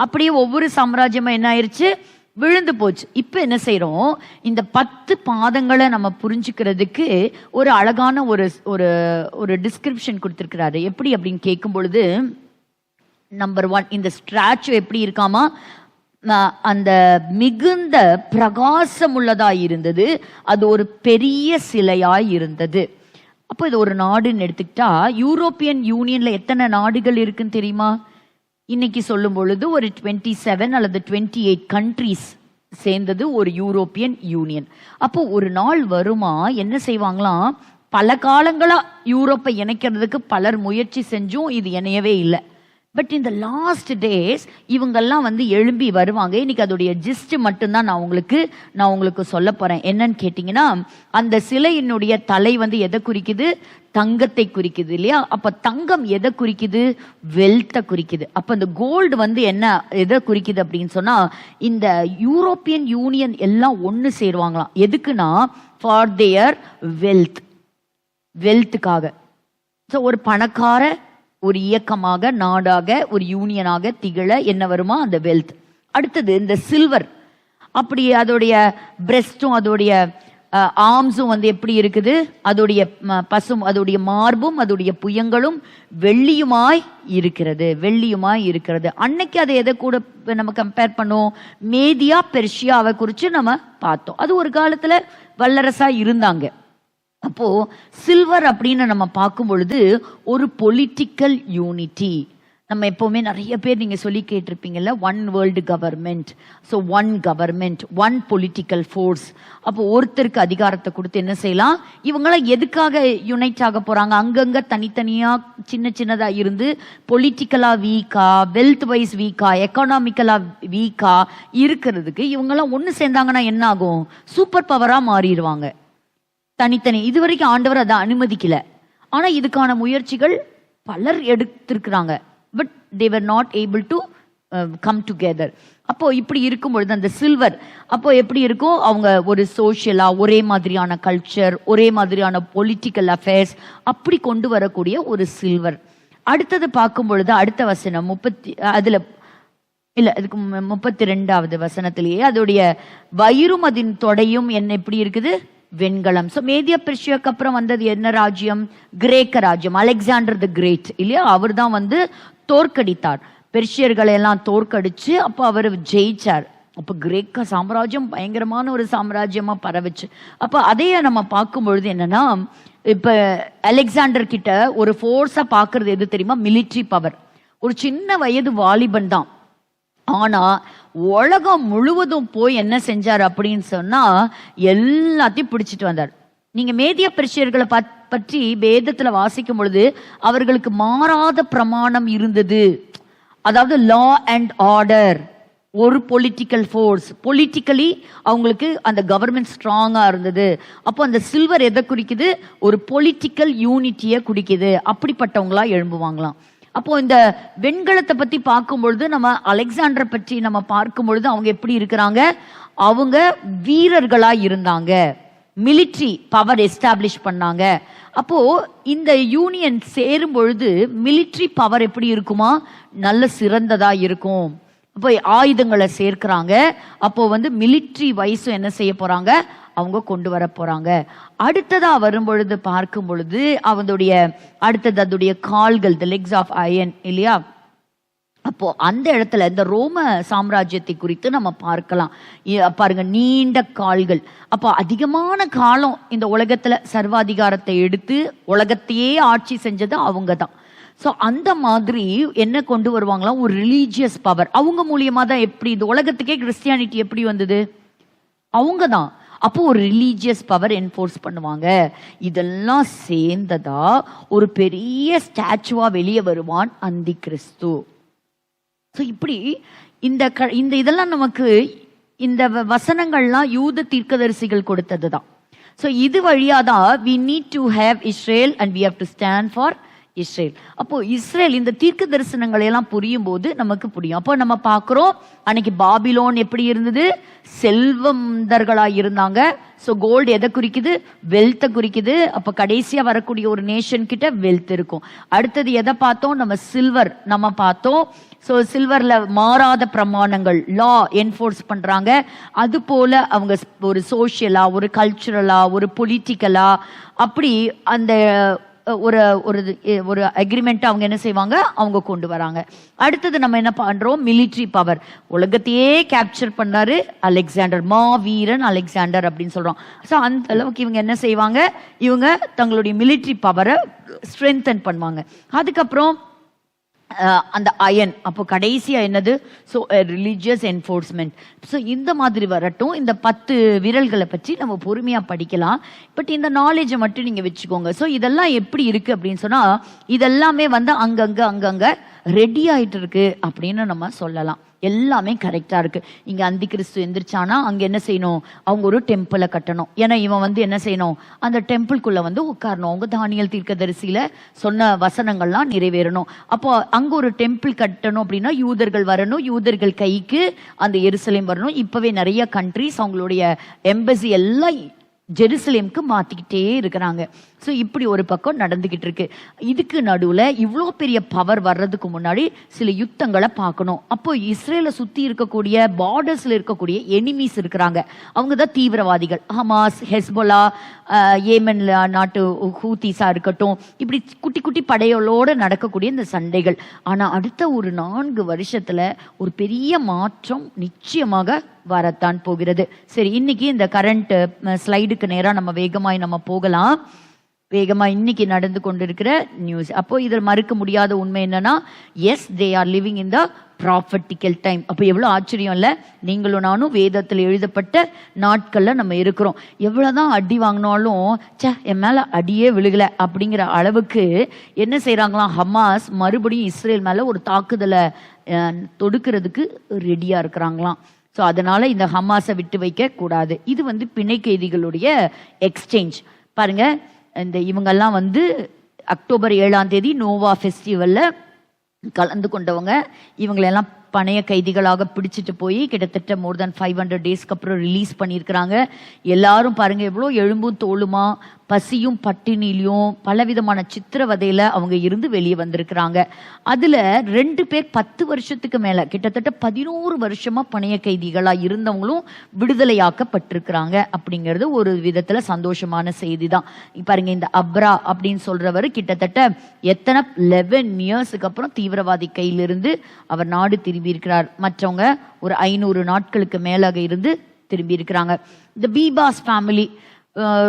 அப்படியே ஒவ்வொரு சாம்ராஜ்யமா என்ன ஆயிருச்சு, விழுந்து போச்சு. இப்ப என்ன செய்யறோம், இந்த 10 பாதங்களை நம்ம புரிஞ்சுக்கிறதுக்கு ஒரு அழகான ஒரு ஒரு ஒரு டிஸ்கிரிப்ஷன் கொடுத்திருக்கிறாரு. எப்படி அப்படின்னு கேட்கும் பொழுது, நம்பர் 1, இந்த ஸ்டாச்சு எப்படி இருக்காமா, அந்த மிகுந்த பிரகாசம் உள்ளதாய் இருந்தது. அது ஒரு பெரிய சிலையாய் இருந்தது. அப்போ இது ஒரு நாடுன்னு எடுத்துக்கிட்டா, யூரோப்பியன் யூனியன்ல எத்தனை நாடுகள் இருக்குன்னு தெரியுமா? இன்னைக்கு சொல்லும் பொழுது ஒரு 27 அல்லது 28 கண்ட்ரீஸ் சேர்ந்தது ஒரு யூரோப்பியன் யூனியன். அப்போ ஒரு நாள் வருமா, என்ன செய்வாங்களாம், பல காலங்களா யூரோப்பை இணைக்கிறதுக்கு பலர் முயற்சி செஞ்சும் இது இணையவே இல்லை. பட் இந்த லாஸ்ட் டேஸ் இவங்கெல்லாம் எழும்பி வருவாங்க. இன்னைக்கு அதோடைய ஜிஸ்ட் மட்டும்தான் நான் உங்களுக்கு சொல்ல போறேன். என்னன்னு கேட்டீங்கன்னா, அந்த சிலையினுடைய தலை எதை குறிக்குது? தங்கத்தை குறிக்குது இல்லையா? அப்ப தங்கம் எதை குறிக்குது? வெல்த்தை குறிக்குது. அப்ப இந்த கோல்டு என்ன எதை குறிக்குது அப்படின்னு சொன்னா, இந்த யூரோப்பியன் யூனியன் எல்லாம் ஒன்னு சேருவாங்களாம். எதுக்குன்னா, ஃபார் தேர் வெல்த்துக்காக. ஒரு பணக்கார ஒரு இயக்கமாக, நாடாக, ஒரு யூனியனாக திகழ என்ன வருமா, அந்த வெல்த். அடுத்தது இந்த சில்வர். அப்படி அதோடைய பிரெஸ்டும் அதோடைய ஆர்ம்ஸும் எப்படி இருக்குது, அதோடைய அதோடைய மார்பும் அதோடைய புயங்களும் வெள்ளியுமாய் இருக்கிறது. அன்னைக்கு அதை எதை கூட நம்ம கம்பேர் பண்ணோம்? மேதியா பெர்ஷியாவை குறித்து நம்ம பார்த்தோம். அது ஒரு காலத்துல வல்லரசா இருந்தாங்க. அப்போ சில்வர் அப்படின்னு நம்ம பார்க்கும் பொழுது ஒரு பொலிட்டிக்கல் யூனிட்டி. நம்ம எப்பவுமே நிறைய பேர் நீங்க சொல்லி கேட்டிருப்பீங்கல்ல, 1 world government. So 1 government, 1 political force. அப்போ ஒருத்தருக்கு அதிகாரத்தை கொடுத்து என்ன செய்யலாம், இவங்களாம் எதுக்காக யுனைட் ஆக போறாங்க? அங்கங்க தனித்தனியா சின்னதா இருந்து பொலிட்டிக்கலா வீக்கா, வெல்த் வைஸ் வீக்கா, எக்கனாமிக்கலா வீக்கா இருக்கிறதுக்கு இவங்கெல்லாம் ஒன்று சேர்ந்தாங்கன்னா என்ன ஆகும்? சூப்பர் பவரா மாறிடுவாங்க. தனித்தனி இதுவரைக்கும் ஆண்டவர் அதை அனுமதிக்கல. ஆனா இதுக்கான முயற்சிகள் பலர் எடுத்திருக்கிறாங்க. But they were not able to come together. அப்போ இப்படி இருக்கும் பொழுது அந்த சில்வர் அப்போ எப்படி இருக்கும், அவங்க ஒரு சோஷியலா ஒரே மாதிரியான கல்ச்சர், ஒரே மாதிரியான பொலிட்டிக்கல் அஃபேர்ஸ் அப்படி கொண்டு வரக்கூடிய ஒரு சில்வர். அடுத்தது பார்க்கும் பொழுது அடுத்த வசனம் 32வது வசனத்திலேயே அதோடைய வயிறும் அதன் தொடையும் என்ன எப்படி இருக்குது, வெண்கலம். ஸோ மேதியா பெர்ஷியாக்கு அப்புறம் வந்தது என்ன ராஜ்யம்? கிரேக்க ராஜ்யம். அலெக்சாண்டர் தி கிரேட் இல்லையா, அவர் தான் தோற்கடித்தார். பெர்ஷியர்களை எல்லாம் தோற்கடிச்சு அப்போ அவர் ஜெயிச்சார். அப்போ கிரேக்க சாம்ராஜ்யம் பயங்கரமான ஒரு சாம்ராஜ்யமா பரவுச்சு. அப்போ அதையே நம்ம பார்க்கும் பொழுது என்னன்னா, இப்ப அலெக்சாண்டர் கிட்ட ஒரு ஃபோர்ஸா பார்க்கறது எது தெரியுமா? Military power. ஒரு சின்ன வயது வாலிபன் தான், ஆனா உலகம் முழுவதும் போய் என்ன செஞ்சார் அப்படின்னு சொன்னா எல்லாத்தையும் பிடிச்சிட்டு வந்தார். நீங்க மேதியா பெர்ஷியர்களை பற்றி வேதத்துல வாசிக்கும் பொழுது அவர்களுக்கு மாறாத பிரமாணம் இருந்தது. அதாவது லா அண்ட் ஆர்டர், ஒரு பொலிட்டிக்கல் ஃபோர்ஸ், பொலிட்டிக்கலி அவங்களுக்கு அந்த கவர்மெண்ட் ஸ்ட்ராங்கா இருந்தது. அப்போ அந்த சில்வர் எதை குறிக்குது? ஒரு பொலிட்டிக்கல் யூனிட்டியை குறிக்குது. அப்படிப்பட்டவங்களா எழும்புவாங்களாம். அப்போ இந்த வெண்கலத்தை பத்தி பார்க்கும் பொழுது, நம்ம அலெக்சாண்டரை பற்றி நம்ம பார்க்கும் பொழுது அவங்க எப்படி இருக்கிறாங்க, அவங்க வீரர்களா இருந்தாங்க, மிலிட்ரி பவர் எஸ்டாப்ளிஷ் பண்ணாங்க. அப்போ இந்த யூனியன் சேரும் பொழுது மிலிட்ரி பவர் எப்படி இருக்குமா, நல்ல சிறந்ததா இருக்கும். அப்போ ஆயுதங்களை சேர்க்கிறாங்க. அப்போ மிலிட்ரி வயசும் என்ன செய்ய போறாங்க, அவங்க கொண்டு வர போறாங்க. அடுத்ததா வரும் பொழுது பார்க்கும் பொழுது அவங்களுடைய அடுத்தது அதோடைய கால்கள், தி லெக்ஸ் ஆஃப் அயன் இல்லையா. அப்போ அந்த இடத்துல இந்த ரோம சாம்ராஜ்யத்தை குறித்து நம்ம பார்க்கலாம். பாருங்க, நீண்ட கால்கள். அப்போ அதிகமான காலம் இந்த உலகத்துல சர்வாதிகாரத்தை எடுத்து உலகத்தையே ஆட்சி செஞ்சது அவங்க தான். ஸோ அந்த மாதிரி என்ன கொண்டு வருவாங்களாம், ஒரு ரிலீஜியஸ் பவர். அவங்க மூலியமா தான் எப்படி இந்த உலகத்துக்கே கிறிஸ்டியானிட்டி எப்படி வந்தது, அவங்க தான். அப்போ ஒரு ரிலீஜியஸ் பவர் என்ஃபோர்ஸ் பண்ணுவாங்க. இதெல்லாம் சேர்ந்ததா ஒரு பெரிய ஸ்டாச்சுவா வெளியே வருவான் அந்தி கிறிஸ்து. ஸோ இப்படி இந்த இதெல்லாம் நமக்கு இந்த வசனங்கள்லாம் யூத தீர்க்கதரிசிகள் கொடுத்தது தான். ஸோ இது வழியாதான் we need to have Israel and we have to stand for Israel. அப்போ இஸ்ரேல் இந்த தீர்க்க தரிசனங்களை எல்லாம் புரியும் போது நமக்கு புரியும். அப்போ நம்ம பார்க்கிறோம், அன்னைக்கு பாபிலோன் எப்படி இருந்தது, செல்வந்தர்களா இருந்தாங்க. ஸோ கோல்டு எதை குறிக்குது, வெல்த்தை குறிக்குது. அப்போ கடைசியா வரக்கூடிய ஒரு நேஷன் கிட்ட வெல்த் இருக்கும். அடுத்தது எதை பார்த்தோம், நம்ம சில்வர் நம்ம பார்த்தோம். ஸோ சில்வர்ல மாறாத பிரமாணங்கள், லா என்ஃபோர்ஸ் பண்றாங்க. அது போல அவங்க ஒரு சோசியலா, ஒரு கல்ச்சுரலா, ஒரு பொலிட்டிக்கலா, அப்படி அந்த ஒரு ஒரு அக்ரிமெண்ட் அவங்க என்ன செய்வாங்க, அவங்க கொண்டு வராங்க. அடுத்தது நம்ம என்ன பண்றோம், மிலிட்ரி பவர். உலகத்தையே கேப்சர் பண்ணாரு அலெக்சாண்டர், மாவீரன் அலெக்சாண்டர் அப்படின்னு சொல்றோம். ஸோ அந்த அளவுக்கு இவங்க என்ன செய்வாங்க, இவங்க தங்களுடைய மிலிட்ரி பவரை ஸ்ட்ரென்தன் பண்ணுவாங்க. அதுக்கப்புறம் அந்த அயன். அப்போ கடைசியா என்னது, ஸோ ரிலீஜியஸ் என்ஃபோர்ஸ்மெண்ட். ஸோ இந்த மாதிரி வரட்டும். இந்த 10 விரல்களை பற்றி நம்ம பொறுமையா படிக்கலாம். பட் இந்த நாலேஜை மட்டும் நீங்க வச்சுக்கோங்க. ஸோ இதெல்லாம் எப்படி இருக்கு அப்படின்னு சொன்னா, இதெல்லாமே அங்கங்க ரெடி ஆயிட்டு இருக்கு அப்படின்னு நம்ம சொல்லலாம். எல்லாமே கரெக்டா இருக்கு. இங்க அந்தி கிறிஸ்து எந்திரிச்சானா அங்க என்ன செய்யணும், அவங்க ஒரு டெம்பிளை கட்டணும். ஏன்னா இவன் என்ன செய்யணும், அந்த டெம்பிள்குள்ள உட்காரணும். அவங்க தானியல் தீர்க்கதரிசியில சொன்ன வசனங்கள்லாம் நிறைவேறணும். அப்போ அங்க ஒரு டெம்பிள் கட்டணும் அப்படின்னா யூதர்கள் வரணும், யூதர்கள் கைக்கு அந்த எருசலேம் வரணும். இப்பவே நிறைய கண்ட்ரிஸ் அவங்களுடைய எம்பசி எல்லாம் ஜெருசலேமுக்கு மாத்திக்கிட்டே இருக்கிறாங்க. ஸோ இப்படி ஒரு பக்கம் நடந்துகிட்டு இருக்கு. இதுக்கு நடுவில் இவ்வளோ பெரிய பவர் வர்றதுக்கு முன்னாடி சில யுத்தங்களை பார்க்கணும். அப்போ இஸ்ரேலை சுற்றி இருக்கக்கூடிய பார்டர்ஸில் இருக்கக்கூடிய எனிமீஸ் இருக்கிறாங்க. அவங்க தான் தீவிரவாதிகள். ஹமாஸ், ஹெஸ்போலா, ஏமன் நாட்டு ஹூத்திஸா இருக்கட்டும், இப்படி குட்டி குட்டி படைகளோடு நடக்கக்கூடிய இந்த சண்டைகள். ஆனால் அடுத்த ஒரு 4 வருஷத்துல ஒரு பெரிய மாற்றம் நிச்சயமாக வரத்தான் போகிறது. சரி, இன்னைக்கு இந்த கரண்ட் ஸ்லைடுக்கு நேரா நம்ம வேகமாய் நம்ம போகலாம். வேகமா இன்னைக்கு நடந்து கொண்டிருக்கிற நியூஸ். அப்போ இதில் மறுக்க முடியாத உண்மை என்னன்னா, yes, they are living in the prophetical time. அப்போ எவ்வளோ ஆச்சரியம் இல்லை, நீங்களும் நானும் வேதத்தில் எழுதப்பட்ட நாட்கள்ல நம்ம இருக்கிறோம். எவ்வளவுதான் அடி வாங்கினாலும் என் மேல அடியே விழுகல அப்படிங்கிற அளவுக்கு என்ன செய்யறாங்களாம், ஹமாஸ் மறுபடியும் இஸ்ரேல் மேல ஒரு தாக்குதலை தொடுக்கிறதுக்கு ரெடியா இருக்கிறாங்களாம். ஸோ அதனால இந்த ஹமாஸை விட்டு வைக்க கூடாது. இது பிணை கைதிகளுடைய எக்ஸ்சேஞ்ச். பாருங்க, இந்த இவங்கெல்லாம் அக்டோபர் 7ஆம் தேதி நோவா ஃபெஸ்டிவல்ல கலந்து கொண்டவங்க. இவங்களெல்லாம் பணைய கைதிகளாக பிடிச்சிட்டு போய் கிட்டத்தட்ட மோர் தென் 500 டேஸ்க்கு அப்புறம் ரிலீஸ் பண்ணியிருக்கிறாங்க. எல்லாரும் பாருங்க எவ்வளோ எலும்பும் தோளுமா, பசியும் பட்டினிலையும் பலவிதமான சித்திரவதையில அவங்க இருந்து வெளியே வந்திருக்கிறாங்க. அதுல 2 பேர் 10 வருஷத்துக்கு மேல கிட்டத்தட்ட 11 வருஷமா பணைய கைதிகளா இருந்தவங்களும் விடுதலையாக்கப்பட்டிருக்கிறாங்க. அப்படிங்கிறது ஒரு விதத்துல சந்தோஷமான செய்தி தான். பாருங்க, இந்த அப்ரா அப்படின்னு சொல்றவர் கிட்டத்தட்ட எத்தனை 11 இயர்ஸுக்கு அப்புறம் தீவிரவாதி கையிலிருந்து அவர் நாடு திரும்பி இருக்கிறார். மற்றவங்க ஒரு 500 நாட்களுக்கு மேலாக இருந்து திரும்பி இருக்கிறாங்க. இந்த பீபாஸ் ஃபேமிலி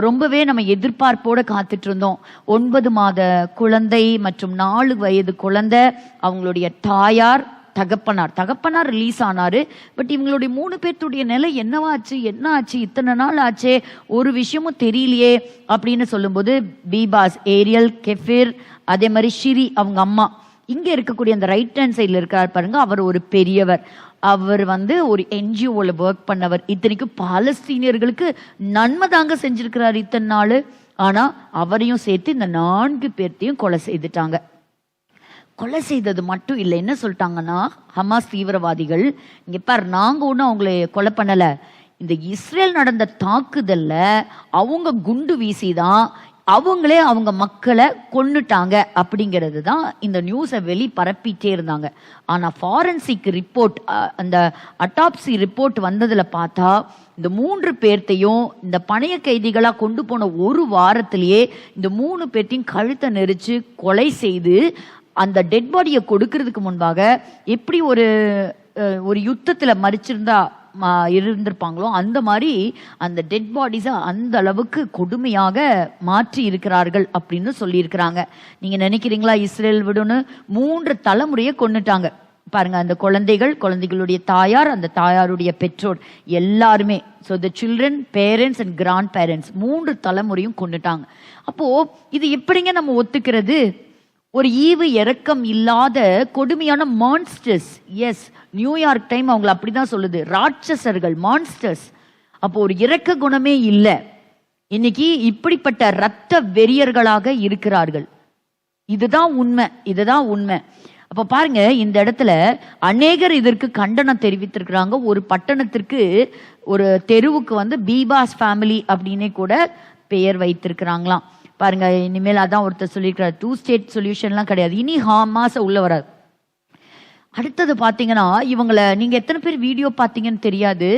ரொம்பவே நம்ம எதிர்பார்ப்போட காத்துட்டு இருந்தோம். 9 மாத குழந்தை மற்றும் 4 வயது குழந்தை, அவங்களுடைய தாயார், தகப்பனார் ரிலீஸ் ஆனாரு. பட் இவங்களுடைய 3 பேர்த்துடைய நிலை என்னவாச்சு, என்ன ஆச்சு, இத்தனை நாள் ஆச்சே, ஒரு விஷயமும் தெரியலையே அப்படின்னு சொல்லும்போது பீபாஸ், ஏரியல், கெஃபிர், அதே மாதிரி ஷிரி அவங்க அம்மா, இங்க இருக்கக்கூடிய அந்த ரைட் ஹேண்ட் சைட்ல இருக்கார் பாருங்க, அவர் ஒரு பெரியவர். அவர் ஒரு என்ஜிஓல ஒர்க் பண்ணவர். இத்தனைக்கும் பாலஸ்தீனியர்களுக்கு நன்மை தாங்க செஞ்சிருக்கிறார் இத்தனை நாள். ஆனா அவரையும் சேர்த்து இந்த 4 பேர்த்தையும் கொலை செய்துட்டாங்க. கொலை செய்தது மட்டும் இல்லை, என்ன சொல்லிட்டாங்கன்னா ஹமாஸ் தீவிரவாதிகள், இங்க பாரு நாங்க ஒன்றும் அவங்களை கொலை பண்ணல, இந்த இஸ்ரேல் நடந்த தாக்குதல்ல அவங்க குண்டு வீசிதான் அவங்களே அவங்க மக்களை கொன்னுட்டாங்க அப்படிங்கிறது தான் இந்த நியூஸை வெளி பரப்பிட்டே இருந்தாங்க. ஆனா ஃபாரன்சிக் ரிப்போர்ட், அந்த அட்டாப்சி ரிப்போர்ட் வந்ததுல பார்த்தா இந்த 3 பேர்த்தையும் இந்த பணைய கைதிகளா கொண்டு போன ஒரு வாரத்திலேயே இந்த 3 பேர்த்தையும் கழுத்தை நெரிச்சு கொலை செய்து அந்த டெட் பாடியை கொடுக்கறதுக்கு முன்பாக எப்படி ஒரு யுத்தத்துல மறிச்சிருந்தா இருந்திருப்பாங்களோ அந்த மாதிரி அந்த டெட் பாடிஸை அந்த அளவுக்கு கொடுமையாக மாற்றி இருக்கிறார்கள் அப்படின்னு சொல்லியிருக்கிறாங்க. நீங்க நினைக்கிறீங்களா இஸ்ரேல் விடுன்னு 3 தலைமுறையை கொன்னுட்டாங்க பாருங்க. அந்த குழந்தைகளுடைய தாயார், அந்த தாயாருடைய பெற்றோர் எல்லாருமே, so the children, parents and grandparents 3 தலைமுறையும் கொன்னுட்டாங்க. அப்போ இது எப்படிங்க நம்ம ஒத்துக்கிறது? ஒரு ஈவு இரக்கம் இல்லாத கொடுமையான மான்ஸ்டர்ஸ். எஸ், நியூயார்க் டைம் அவங்களை அப்படிதான் சொல்லுது, ராட்சசர்கள், மான்ஸ்டர்ஸ். அப்போ ஒரு இரக்க குணமே இல்லை. இன்னைக்கு இப்படிப்பட்ட இரத்த வெறியர்களாக இருக்கிறார்கள். இதுதான் உண்மை. அப்ப பாருங்க, இந்த இடத்துல அநேகர் இதற்கு கண்டனம் தெரிவித்திருக்கிறாங்க. ஒரு பட்டணத்திற்கு, ஒரு தெருவுக்கு வந்து பீபாஸ் ஃபேமிலி அப்படின்னே கூட பெயர் வைத்திருக்கிறாங்களாம். பாருங்க, இனிமேல் அதான் ஒருத்தர் சொல்லியிருக்கிறார், 2 ஸ்டேட் சொல்யூஷன்லாம் கிடையாது, இனி ஹமாஸ உள்ள வராது. அடுத்தது பாத்தீங்கன்னா, இவங்களை நீங்க எத்தனை பேர் வீடியோ பார்த்தீங்கன்னு தெரியாது,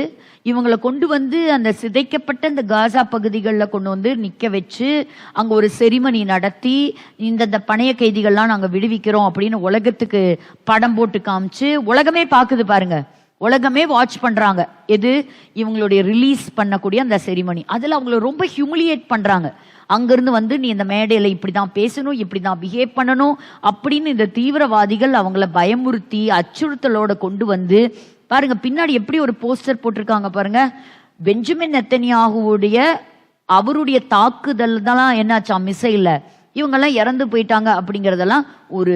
இவங்களை கொண்டு வந்து அந்த சிதைக்கப்பட்ட இந்த காசா பகுதிகளில் கொண்டு வந்து நிக்க வச்சு அங்க ஒரு செரிமனி நடத்தி இந்த பணைய கைதிகள்லாம் நாங்க விடுவிக்கிறோம் அப்படின்னு உலகத்துக்கு படம் போட்டு காமிச்சு உலகமே பாக்குது பாருங்க, உலகமே வாட்ச் பண்றாங்க. எது? இவங்களுடைய ரிலீஸ் பண்ணக்கூடிய அந்த செரிமனி. அதுல அவங்களை ரொம்ப ஹியூமிலியேட் பண்றாங்க. அங்கிருந்து வந்து நீ இந்த மேடையில இப்படிதான் பேசணும், இப்படிதான் பிஹேவ் பண்ணணும் அப்படின்னு இந்த தீவிரவாதிகள் அவங்கள பயமுறுத்தி அச்சுறுத்தலோட கொண்டு வந்து பாருங்க. பின்னாடி எப்படி ஒரு போஸ்டர் போட்டிருக்காங்க பாருங்க, பெஞ்சமின் நெத்தனியாகுடைய அவருடைய தாக்குதல் தான் என்னாச்சா, மிசைல்ல இவங்கெல்லாம் இறந்து போயிட்டாங்க அப்படிங்கறதெல்லாம் ஒரு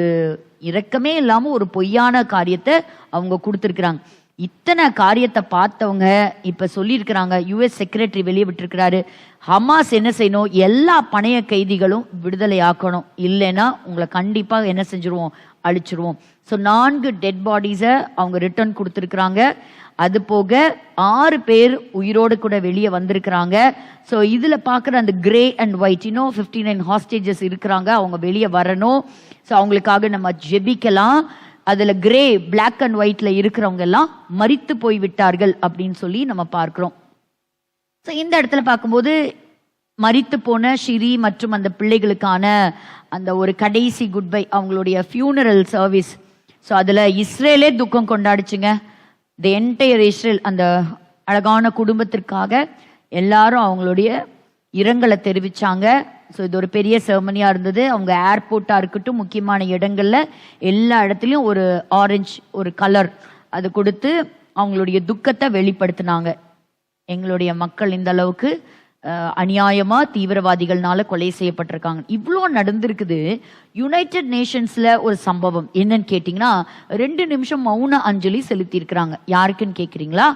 இரக்கமே இல்லாம ஒரு பொய்யான காரியத்தை அவங்க கொடுத்திருக்கிறாங்க. இத்தனை காரியத்தை பார்த்தவங்க இப்ப சொல்லியிருக்கிறாங்க, யுஎஸ் செக்ரட்டரி வெளியே விட்டுருக்கிறாரு, ஹமாஸ் என்ன செய்யணும், எல்லா பணைய கைதிகளும் விடுதலை ஆக்கணும், இல்லைன்னா உங்களை கண்டிப்பா என்ன செஞ்சிருவோம், அழிச்சிருவோம். ஸோ 4 டெட் பாடிஸை அவங்க ரிட்டர்ன் கொடுத்துருக்குறாங்க. அது போக 6 பேர் உயிரோடு கூட வெளியே வந்திருக்கிறாங்க. ஸோ இதுல பாக்குற அந்த கிரே அண்ட் ஒயிட், இன்னும் 59 ஹாஸ்டேஜஸ் இருக்கிறாங்க, அவங்க வெளியே வரணும். ஸோ அவங்களுக்காக நம்ம ஜெபிக்கலாம். அதுல கிரே, பிளாக் அண்ட் ஒயிட்ல இருக்கிறவங்க எல்லாம் மரித்து போய் விட்டார்கள் அப்படின்னு சொல்லி நம்ம பார்க்கிறோம். ஸோ இந்த இடத்துல பார்க்கும்போது மரித்து போன ஷிரி மற்றும் அந்த பிள்ளைகளுக்கான அந்த ஒரு கடைசி குட் பை, அவங்களுடைய ஃபியூனரல் சர்வீஸ். ஸோ அதுல இஸ்ரேலே துக்கம் கொண்டாடிச்சுங்க. தி என்டையர் இஸ்ரேல், அந்த அழகான குடும்பத்திற்காக எல்லாரும் அவங்களுடைய இரங்கலை தெரிவிச்சாங்க. ஸோ இது ஒரு பெரிய செர்மனியா இருந்தது. அவங்க ஏர்போர்ட்டா இருக்கட்டும், முக்கியமான இடங்கள்ல எல்லா இடத்துலையும் ஒரு ஆரஞ்சு ஒரு கலர் அது கொடுத்து அவங்களுடைய துக்கத்தை வெளிப்படுத்தினாங்க. எங்களுடைய மக்கள் இந்த அளவுக்கு அநியாயமா தீவிரவாதிகள்னால கொலை செய்யப்பட்டிருக்காங்க. இவ்வளோ நடந்திருக்குது. யுனைடெட் நேஷன்ஸ்ல ஒரு சம்பவம் என்னன்னு கேட்டீங்கன்னா, 2 நிமிஷம் மௌன அஞ்சலி செலுத்தி இருக்கிறாங்க. யாருக்குன்னு கேக்குறீங்களா?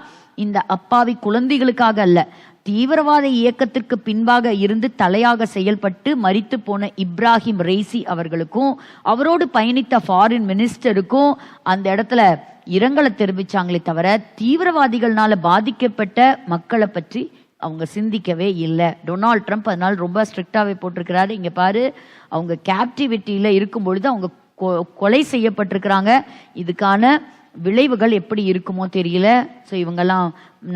இந்த அப்பாவி குழந்தைகளுக்காக அல்ல, தீவிரவாத இயக்கத்திற்கு பின்பாக இருந்து தலையாக செயல்பட்டு மரித்து போன இப்ராஹிம் ரெய்சி அவர்களுக்கும் அவரோடு பயணித்த ஃபாரின் மினிஸ்டருக்கும் அந்த இடத்துல இரங்கலை தெரிவிச்சாங்களே தவிர தீவிரவாதிகள்னால பாதிக்கப்பட்ட மக்களை பற்றி அவங்க சிந்திக்கவே இல்லை. டொனால்ட் ட்ரம்ப் அதனால ரொம்ப ஸ்ட்ரிக்டாவே போட்டிருக்கிறாரு. இங்க பாரு, அவங்க கேப்டிவிட்டியில இருக்கும் பொழுது அவங்க கொலை செய்யப்பட்டிருக்கிறாங்க. இதுக்கான விளைவுகள் எப்படி இருக்குமோ தெரியல. ஸோ இவங்கெல்லாம்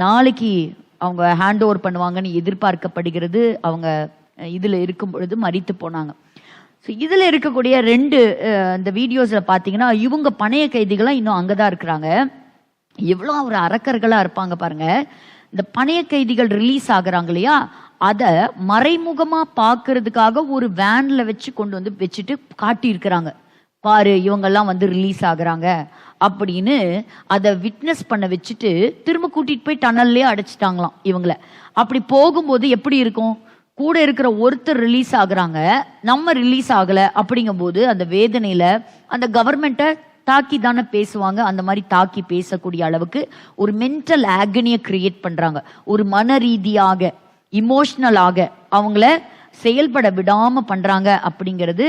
நாளைக்கு அவங்க ஹேண்ட் ஓவர் பண்ணுவாங்கன்னு எதிர்பார்க்கப்படுகிறது. அவங்க இதுல இருக்கும் பொழுது மரித்து போனாங்க. ஸோ இதுல இருக்கக்கூடிய 2 இந்த வீடியோஸ்ல பாத்தீங்கன்னா, இவங்க பணைய கைதிகளாம் இன்னும் அங்கதான் இருக்கிறாங்க. எவ்வளோ ஒரு அரக்கர்களா இருப்பாங்க பாருங்க. இந்த பணைய கைதிகள் ரிலீஸ் ஆகுறாங்க இல்லையா, அத மறைமுகமா பாக்குறதுக்காக ஒரு வேன்ல வச்சு கொண்டு வந்து வச்சுட்டு காட்டி இருக்கிறாங்க. பாரு, இவங்கெல்லாம் வந்து ரிலீஸ் ஆகுறாங்க அப்படின்னு அதை விட்னஸ் பண்ண வச்சுட்டு திரும்ப கூட்டிட்டு போய் டனல்லே அடைச்சிட்டாங்களாம் இவங்கள. அப்படி போகும்போது எப்படி இருக்கும்? கூட இருக்கிற ஒருத்தர் ரிலீஸ் ஆகுறாங்க, நம்ம ரிலீஸ் ஆகல. அப்படிங்கும் போது அந்த வேதனையில அந்த கவர்மெண்ட்டை தாக்கி தானே பேசுவாங்க. அந்த மாதிரி தாக்கி பேசக்கூடிய அளவுக்கு ஒரு மென்டல் ஆகனியை கிரியேட் பண்றாங்க. ஒரு மன ரீதியாக, இமோஷனலாக அவங்கள செயல்பட விடாம பண்றாங்க அப்படிங்கிறது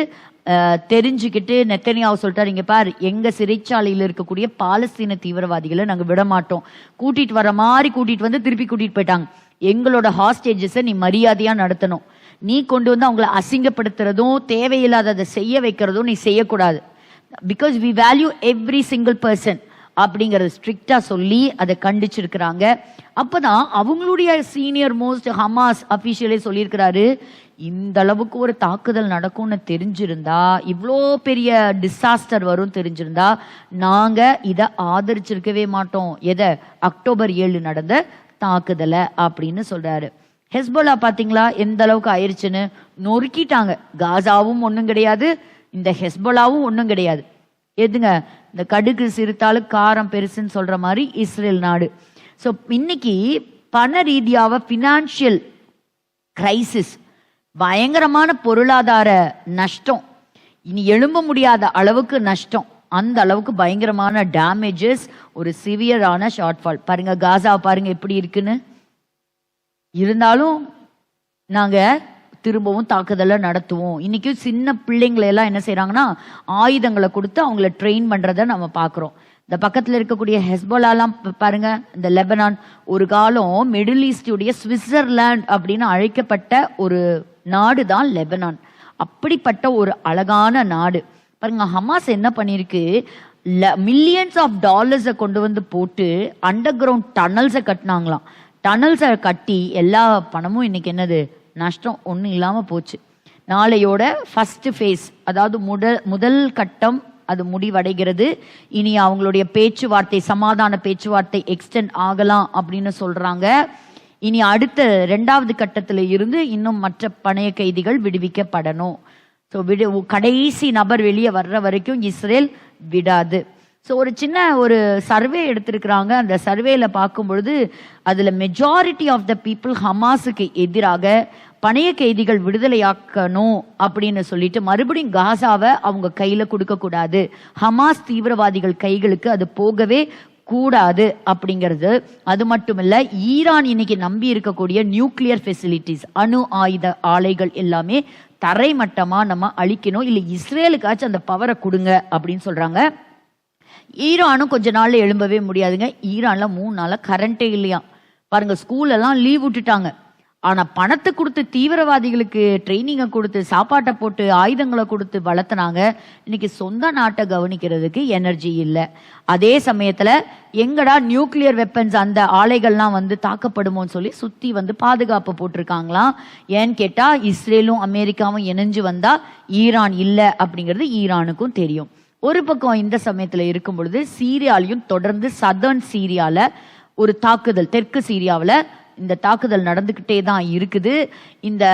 தெரிஞ்சுக்கிட்டு நெத்தனியாவு சொல்லிட்டாரு, இங்க பாரு, எங்க சிறைச்சாலையில் இருக்கக்கூடிய பாலஸ்தீன தீவிரவாதிகளை நாங்க விட மாட்டோம். கூட்டிட்டு வர மாதிரி கூட்டிட்டு வந்து திருப்பி கூட்டிட்டு போயிட்டாங்க. எங்களோட ஹாஸ்டேஜஸை நீ மரியாதையா நடத்தணும். நீ கொண்டு வந்து அவங்களை அசிங்கப்படுத்துறதும் தேவையில்லாததை செய்ய வைக்கிறதும் நீ செய்யக்கூடாது. Because we value every single person அப்படிங்கறது ஸ்ட்ரிக்டா சொல்லி அதை கண்டிச்சிருக்கிறாங்க. அப்பதான் அவங்களுடைய சீனியர் மோஸ்ட் ஹமாஸ் அபிஷியலே சொல்லியிருக்கிறாரு, இந்த அளவுக்கு ஒரு தாக்குதல் நடக்கும்னு தெரிஞ்சிருந்தா, இவ்வளோ பெரிய டிசாஸ்டர் வரும் தெரிஞ்சிருந்தா நாங்க இதை ஆதரிச்சிருக்கவே மாட்டோம். எதை? அக்டோபர் 7 நடந்த தாக்குதலை அப்படின்னு சொல்றாரு. ஹெஸ்போலா பாத்தீங்களா எந்த அளவுக்கு ஆயிடுச்சுன்னு? நொறுக்கிட்டாங்க. காசாவும் ஒன்றும் கிடையாது, இந்த ஹெஸ்போலாவும் ஒன்றும் கிடையாது. எதுங்க? இந்த கடுகு சிறுத்தாலும் காரம் பெருசுன்னு சொல்ற மாதிரி இஸ்ரேல் நாடு. ஸோ இன்னைக்கு பண ரீதியாக ஃபினான்ஷியல் கிரைசிஸ், பயங்கரமான பொருளாதார நஷ்டம், இனி எழும்ப முடியாத அளவுக்கு நஷ்டம், அந்த அளவுக்கு பயங்கரமான டேமேஜஸ், ஒரு சிவியரான ஷார்ட்ஃபால். பாருங்க காசா பாருங்க எப்படி இருக்குன்னு. இருந்தாலும் நாங்க திரும்பவும் தாக்குதலை நடத்துவோம். இன்னைக்கு சின்ன பிள்ளைங்களை எல்லாம் என்ன செய்யறாங்கன்னா ஆயுதங்களை கொடுத்து அவங்கள ட்ரெயின் பண்றதை நம்ம பாக்குறோம். இந்த பக்கத்துல இருக்கக்கூடிய ஹெஸ்போலாலாம் பாருங்க, இந்த லெபனான் ஒரு காலம் மிடில் ஈஸ்டுடைய சுவிட்சர்லாந்து அப்படின்னு அழைக்கப்பட்ட ஒரு நாடு தான் லெபனான். அப்படிப்பட்ட ஒரு அழகான நாடு. பாருங்க ஹமாஸ் என்ன பண்ணிருக்கு, மில்லியன்ஸ் ஆஃப் டாலர்ஸை கொண்டு வந்து போட்டு அண்டர் கிரவுண்ட் டனல்ஸை கட்டினாங்களாம். டனல்ஸை கட்டி எல்லா பணமும் இன்னைக்கு என்னது? நஷ்டம், ஒன்றும் இல்லாமல் போச்சு. நாளையோட ஃபர்ஸ்ட் ஃபேஸ், அதாவது முதல் கட்டம் அது முடிவடைகிறது. இனி அவங்களுடைய பேச்சுவார்த்தை, சமாதான பேச்சுவார்த்தை எக்ஸ்டெண்ட் ஆகலாம் அப்படின்னு சொல்றாங்க. இனி அடுத்த 2வது கட்டத்தில் இருந்து இன்னும் மற்ற பணைய கைதிகள் விடுவிக்கப்படணும். ஸோ கடைசி நபர் வெளியே வர்ற வரைக்கும் இஸ்ரேல் விடாது. ஸோ ஒரு சின்ன ஒரு சர்வே எடுத்திருக்கிறாங்க. அந்த சர்வேல பார்க்கும் பொழுது அதுல மெஜாரிட்டி ஆஃப் த பீப்புள் ஹமாஸுக்கு எதிராக பணைய கைதிகள் விடுதலையாக்கணும் அப்படின்னு சொல்லிட்டு மறுபடியும் காசாவை அவங்க கையில கொடுக்க கூடாது, ஹமாஸ் தீவிரவாதிகள் கைகளுக்கு அது போகவே கூடாது அப்படிங்கிறது. அது மட்டும் இல்ல, ஈரான் இன்னைக்கு நம்பி இருக்கக்கூடிய நியூக்ளியர் ஃபெசிலிட்டிஸ், அணு ஆயுத ஆலைகள் எல்லாமே தரைமட்டமா நம்ம அழிக்கணும், இல்லை இஸ்ரேலுக்காச்சும் அந்த பவரை கொடுங்க அப்படின்னு சொல்றாங்க. ஈரானும் கொஞ்ச நாள்ல எழும்பவே முடியாதுங்க. ஈரான்ல 3 நாளா கரண்டே இல்லையா. பாருங்க, ஸ்கூல் எல்லாம் லீவ் விட்டுட்டாங்க. ஆனா பணத்தை கொடுத்து தீவிரவாதிகளுக்கு ட்ரைனிங்கை கொடுத்து சாப்பாட்டை போட்டு ஆயுதங்களை கொடுத்து வளர்த்துனாங்க. இன்னைக்கு சொந்த நாட்டை கவனிக்கிறதுக்கு எனர்ஜி இல்லை. அதே சமயத்துல எங்கடா நியூக்ளியர் வெப்பன்ஸ் அந்த ஆலைகள்லாம் வந்து தாக்கப்படுமோன்னு சொல்லி சுத்தி வந்து பாதுகாப்பு போட்டிருக்காங்களாம். ஏன்னு கேட்டா இஸ்ரேலும் அமெரிக்காவும் இணைஞ்சு வந்தா ஈரான் இல்லை அப்படிங்கிறது ஈரானுக்கும் தெரியும். ஒரு பக்கம் இந்த சமயத்துல இருக்கும் பொழுது சீரியாலையும் தொடர்ந்து சதர்ன் சீரியால ஒரு தாக்குதல், தெற்கு சீரியாவில் இந்த தாக்குதல் நடந்துகிட்டே தான் இருக்குது. இந்த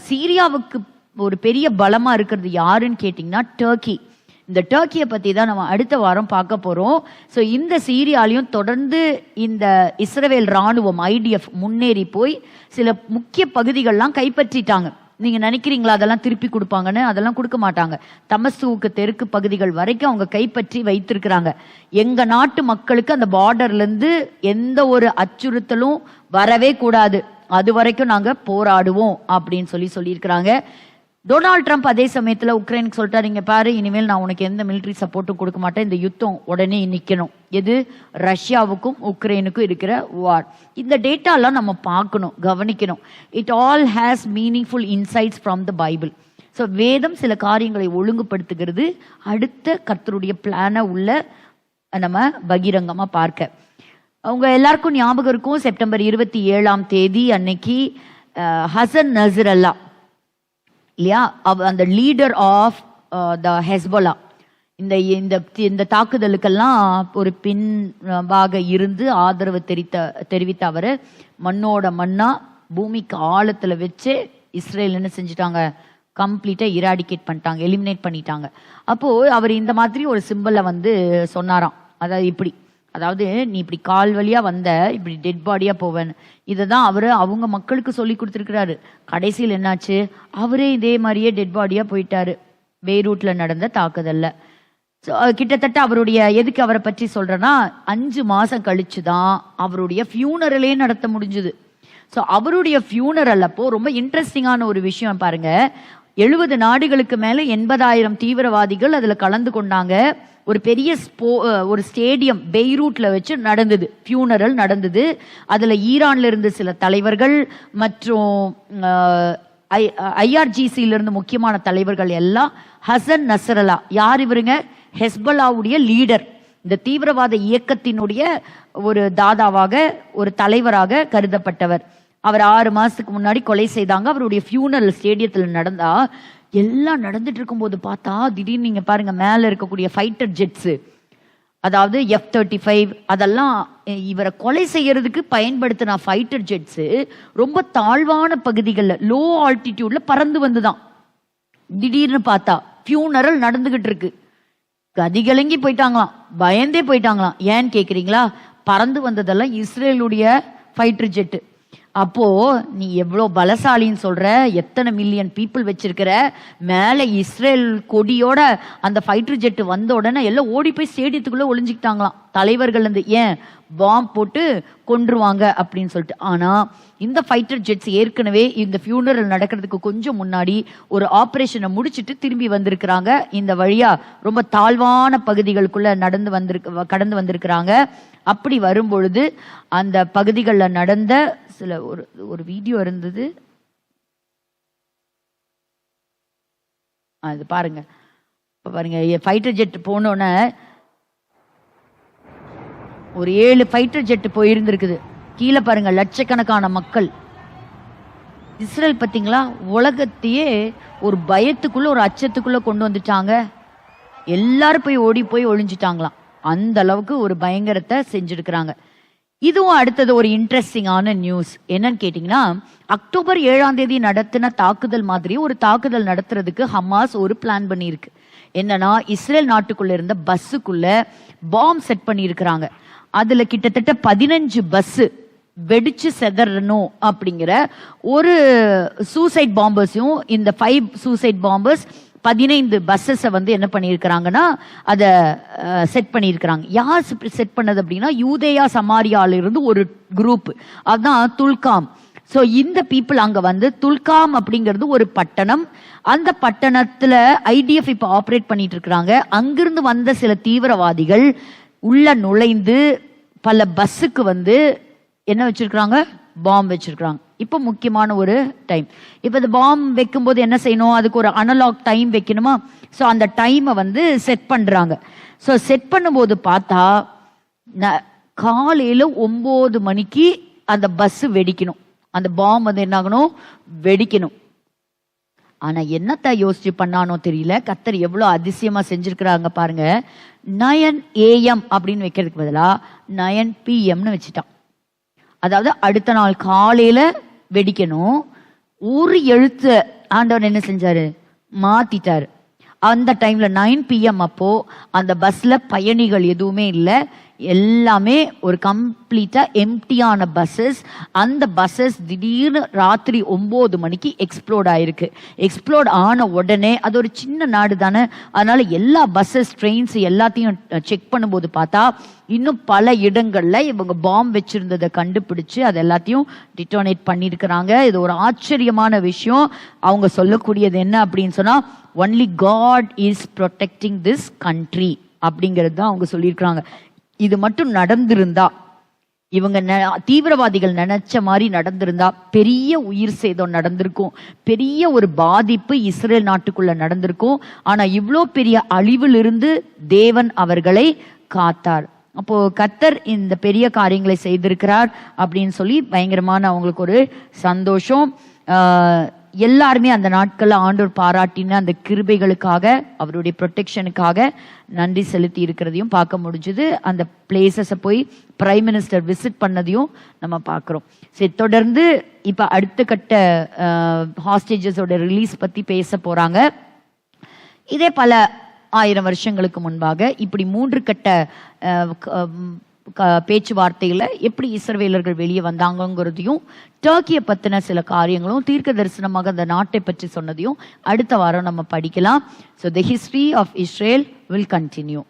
சீரியாவுக்கு ஒரு பெரிய பலமா இருக்கிறது யாருன்னு கேட்டிங்கன்னா டர்க்கி. இந்த டர்க்கியை பத்தி தான் நம்ம அடுத்த வாரம் பார்க்க போறோம். ஸோ இந்த சீரியாலையும் தொடர்ந்து இந்த இஸ்ரேல் ராணுவம் IDF முன்னேறி போய் சில முக்கிய பகுதிகள்லாம் கைப்பற்றிட்டாங்க. நீங்க நினைக்கிறீங்களா அதெல்லாம் திருப்பி கொடுப்பாங்கன்னு? அதெல்லாம் கொடுக்க மாட்டாங்க. தமஸ்குவுக்கு தெற்கு பகுதிகள் வரைக்கும் அவங்க கைப்பற்றி வைத்திருக்கிறாங்க. எங்க நாட்டு மக்களுக்கு அந்த பார்டர்ல இருந்து எந்த ஒரு அச்சுறுத்தலும் வரவே கூடாது, அது வரைக்கும் நாங்க போராடுவோம் அப்படின்னு சொல்லியிருக்கிறாங்க. டொனால்ட் ட்ரம்ப் அதே சமயத்துல உக்ரைனுக்கு சொல்லிட்டாரு, இங்க பாரு, இனிமேல் நான் உனக்கு எந்த மிலிட்டரி சப்போர்ட்டும் கொடுக்க மாட்டேன், இந்த யுத்தம் உடனே நிக்கணும். எது? ரஷ்யாவுக்கும் உக்ரைனுக்கும் இருக்கிற வார். இந்த டேட்டாலாம் நம்ம பார்க்கணும், கவனிக்கணும். It all has meaningful insights from the Bible. So வேதம் சில காரியங்களை ஒழுங்குபடுத்துகிறது. அடுத்த கர்த்தருடைய பிளானை உள்ள நம்ம பகிரங்கமா பார்க்க. அவங்க எல்லாருக்கும் ஞாபகம் இருக்கும், செப்டம்பர் 27ஆம் தேதி அன்னைக்கு ஹசன் நஸ்ரல்லா இல்லையா, அந்த லீடர் ஆஃப் த ஹெஸ்போலா, இந்த தாக்குதலுக்கெல்லாம் ஒரு பின்பாக இருந்து ஆதரவு தெரிவித்த அவர் மண்ணோட மண்ணா பூமிக்கு ஆழத்துல வச்சு இஸ்ரேல் என்ன செஞ்சுட்டாங்க, கம்ப்ளீட்டா இராடிகேட் பண்ணிட்டாங்க, எலிமினேட் பண்ணிட்டாங்க. அப்போ அவர் இந்த மாதிரி ஒரு சிம்பிளை வந்து சொன்னாராம். அதாவது இப்படி, அதாவது நீ இப்படி கால் வழியா வந்த, இப்படி டெட் பாடியா போவேன். இதை தான் அவரு அவங்க மக்களுக்கு சொல்லி கொடுத்துருக்கிறாரு. கடைசியில் என்னாச்சு, அவரே இதே மாதிரியே டெட் பாடியா போயிட்டாரு பெய்ரூட்ல நடந்த தாக்குதல்ல. கிட்டத்தட்ட அவருடைய, எதுக்கு அவரை பற்றி சொல்றேன்னா, 5 மாசம் கழிச்சுதான் அவருடைய ஃபியூனரலே நடத்த முடிஞ்சுது. ஸோ அவருடைய ஃபியூனரல் அப்போ ரொம்ப இன்ட்ரெஸ்டிங்கான ஒரு விஷயம் பாருங்க. 70 நாடுகளுக்கு மேல 80,000 தீவிரவாதிகள் அதுல கலந்து கொண்டாங்க. ஒரு பெரிய ஒரு ஸ்டேடியம் பெய்ரூட்ல வச்சு நடந்தது, ஃபியூனரல் நடந்தது. அதுல ஈரான்ல இருந்து சில தலைவர்கள் மற்றும் IRGC இருந்து முக்கியமான தலைவர்கள் எல்லாம். ஹசன் நஸ்ரல்லா யார் இவருங்க? ஹெஸ்பலாவுடைய லீடர், இந்த தீவிரவாத இயக்கத்தினுடைய ஒரு தாதாவாக ஒரு தலைவராக கருதப்பட்டவர். அவர் 6 மாசத்துக்கு முன்னாடி கொலை செய்தாங்க. அவருடைய ஃபியூனரல் ஸ்டேடியத்தில் நடந்தா, எல்லாம் நடந்துட்டு இருக்கும்போது பார்த்தா திடீர்னு நீங்க பாருங்க, மேல இருக்கக்கூடிய ஃபைட்டர் ஜெட்ஸ், அதாவது F-35 அதெல்லாம் இவரை கொலை செய்யறதுக்கு பயன்படுத்தின ஃபைட்டர் ஜெட்ஸ் ரொம்ப தாழ்வான பகுதிகளில் லோ ஆல்டிடியூட்ல பறந்து வந்துதான். திடீர்னு பார்த்தா ஃபியூனரல் நடந்துகிட்டு இருக்கு, கதிகலங்கி போயிட்டாங்களாம், பயந்தே போயிட்டாங்களாம். ஏன்னு கேக்குறீங்களா? பறந்து வந்ததெல்லாம் இஸ்ரேலுடைய ஃபைட்டர் ஜெட்டு. அப்போ நீ எவ்வளவு பலசாலின்னு சொல்ற, எத்தனை மில்லியன் பீப்புள் வச்சிருக்கிற, மேல இஸ்ரேல் கொடியோட அந்த ஃபைட்டர் ஜெட் வந்த உடனே எல்லாம் ஓடி போய் ஸ்டேடியத்துக்குள்ள ஒளிஞ்சுக்கிட்டாங்களாம் தலைவர்கள் இருந்து. ஏன்? பாம்பு போட்டு கொன்றுவாங்க அப்படின்னு சொல்லிட்டு. ஆனா இந்த ஃபைட்டர் ஜெட்ஸ் ஏற்கனவே இந்த ஃபியூனரல் நடக்கிறதுக்கு கொஞ்சம் முன்னாடி ஒரு ஆபரேஷனை முடிச்சிட்டு திரும்பி வந்திருக்கிறாங்க. இந்த வழியா ரொம்ப தாழ்வான பகுதிகளுக்குள்ள கடந்து வந்திருக்கிறாங்க. அப்படி வரும்பொழுது அந்த பகுதிகளில் நடந்த சில ஒரு வீடியோ இருந்தது, அது பாருங்க. பாருங்க, ஃபைட்டர் ஜெட் போனோன்னு ஒரு 7 ஃபைட்டர் ஜெட் போயிருந்திருக்குது. கீழே பாருங்க, லட்சக்கணக்கான மக்கள். இஸ்ரேல் பார்த்தீங்களா, உலகத்தையே ஒரு பயத்துக்குள்ள ஒரு அச்சத்துக்குள்ள கொண்டு வந்துட்டாங்க. எல்லாரும் போய் ஓடி போய் ஒளிஞ்சிட்டாங்களாம். அந்த அளவுக்கு ஒரு பயங்கரத்தை செஞ்சிருக்கிறாங்க. இதுவும் அடுத்தது ஒரு இன்ட்ரெஸ்டிங்கான நியூஸ் என்னன்னு கேட்டீங்கன்னா, அக்டோபர் 7ஆம் தேதி நடத்தின தாக்குதல் மாதிரி ஒரு தாக்குதல் நடத்துறதுக்கு ஹமாஸ் ஒரு பிளான் பண்ணியிருக்கு. என்னன்னா, இஸ்ரேல் நாட்டுக்குள்ள இருந்த பஸ்ஸுக்குள்ள பாம்பு செட் பண்ணியிருக்கிறாங்க. அதுல கிட்டத்தட்ட 15 பஸ் வெடிச்சு செதறணும் அப்படிங்கிற ஒரு சூசைட் பாம்பர்ஸையும், இந்த 5 சூசைட் பாம்பர்ஸ் 15 பஸ்ஸஸை வந்து என்ன பண்ணியிருக்கிறாங்கன்னா அதை செட் பண்ணியிருக்கிறாங்க. யார் செட் பண்ணது அப்படின்னா, யூதேயா சமாரியால இருந்து ஒரு குரூப், அதுதான் துல்காம். ஸோ இந்த பீப்புள் அங்கே வந்து, துல்காம் அப்படிங்கிறது ஒரு பட்டணம், அந்த பட்டணத்தில் IDF இப்போ ஆப்ரேட் பண்ணிட்டு இருக்கிறாங்க. அங்கிருந்து வந்த சில தீவிரவாதிகள் உள்ள நுழைந்து பல பஸ்ஸுக்கு வந்து என்ன வச்சிருக்கிறாங்க? பாம்பு வச்சிருக்கிறாங்க. இப்போ முக்கியமான ஒரு டைம். இப்போ இந்த பாம்பு வைக்கும்போது என்ன செய்யணும்? அதுக்கு ஒரு அனலாக் டைம் வைக்கணுமா? ஸோ அந்த டைமை வந்து செட் பண்றாங்க. ஸோ செட் பண்ணும்போது பார்த்தா காலையில 9 மணிக்கு அந்த பஸ் வெடிக்கணும், அந்த பாம்பு வந்து என்ன ஆகணும்? வெடிக்கணும். ஆனா என்னத்தை யோசிச்சு பண்ணானோ தெரியல, கர்த்தர் எவ்வளவு அதிசயமா செஞ்சிருக்கிறாங்க பாருங்க. 9 AM அப்படின்னு வைக்கிறதுக்கு பதிலா 9 PM வச்சுட்டான். அதாவது அடுத்த நாள் காலையில வெடிக்கணும். ஒரு எழுத்து ஆண்டவர் என்ன செஞ்சாரு? மாத்திட்டாரு. அந்த டைம்ல 9 PM அப்போ அந்த பஸ்ல பயணிகள் எதுவுமே இல்லை, எல்லாமே ஒரு கம்ப்ளீட்டா எம்டியான பஸ்ஸஸ். அந்த பஸ்ஸஸ் திடீர்னு ராத்திரி 9 மணிக்கு எக்ஸ்ப்ளோட் ஆயிருக்கு. எக்ஸ்ப்ளோட் ஆன உடனே, அது ஒரு சின்ன நாடு தானே, அதனால எல்லா பஸ்ஸஸ் ட்ரெயின்ஸ் எல்லாத்தையும் செக் பண்ணும்போது பார்த்தா இன்னும் பல இடங்கள்ல இவங்க பாம்பு வச்சிருந்ததை கண்டுபிடிச்சு அது எல்லாத்தையும் டிட்டோனேட் பண்ணியிருக்கிறாங்க. இது ஒரு ஆச்சரியமான விஷயம். அவங்க சொல்லக்கூடியது என்ன அப்படின்னு சொன்னா, only God is protecting this country அப்படிங்கிறது தான் அவங்க சொல்லியிருக்கிறாங்க. இது மட்டும் நடந்திருந்தா, இவங்க தீவிரவாதிகள் நினைச்ச மாதிரி நடந்திருந்தா பெரிய உயிர் சேதம் நடந்திருக்கும், பெரிய ஒரு பாதிப்பு இஸ்ரேல் நாட்டுக்குள்ள நடந்திருக்கும். ஆனா இவ்வளோ பெரிய அழிவிலிருந்து தேவன் அவர்களை காத்தார். அப்போ கர்த்தர் இந்த பெரிய காரியங்களை செய்திருக்கிறார் அப்படின்னு சொல்லி பயங்கரமான அவங்களுக்கு ஒரு சந்தோஷம். எல்லாருமே அந்த நாட்கள்ல ஆண்டவர் பாராட்டின அந்த கிருபைகளுக்காக, அவருடைய ப்ரொடெக்ஷனுக்காக நன்றி செலுத்தி இருக்கிறதையும் பார்க்க முடிஞ்சது. அந்த பிளேசஸை போய் பிரைம் மினிஸ்டர் விசிட் பண்ணதையும் நம்ம பார்க்குறோம். சரி, தொடர்ந்து இப்போ அடுத்த கட்ட ஹாஸ்டேஜஸோட ரிலீஸ் பற்றி பேச போகிறாங்க. இதே பல 1000 வருஷங்களுக்கு முன்பாக இப்படி 3 கட்ட பேச்சுவார்த்தையில எப்படி இஸ்ரவேலர்கள் வெளியே வந்தாங்கிறதையும், டர்க்கியை பத்தின சில காரியங்களும், தீர்க்க தரிசனமாக அந்த நாட்டை பற்றி சொன்னதையும் அடுத்த வாரம் நம்ம படிக்கலாம். So the history of Israel will continue.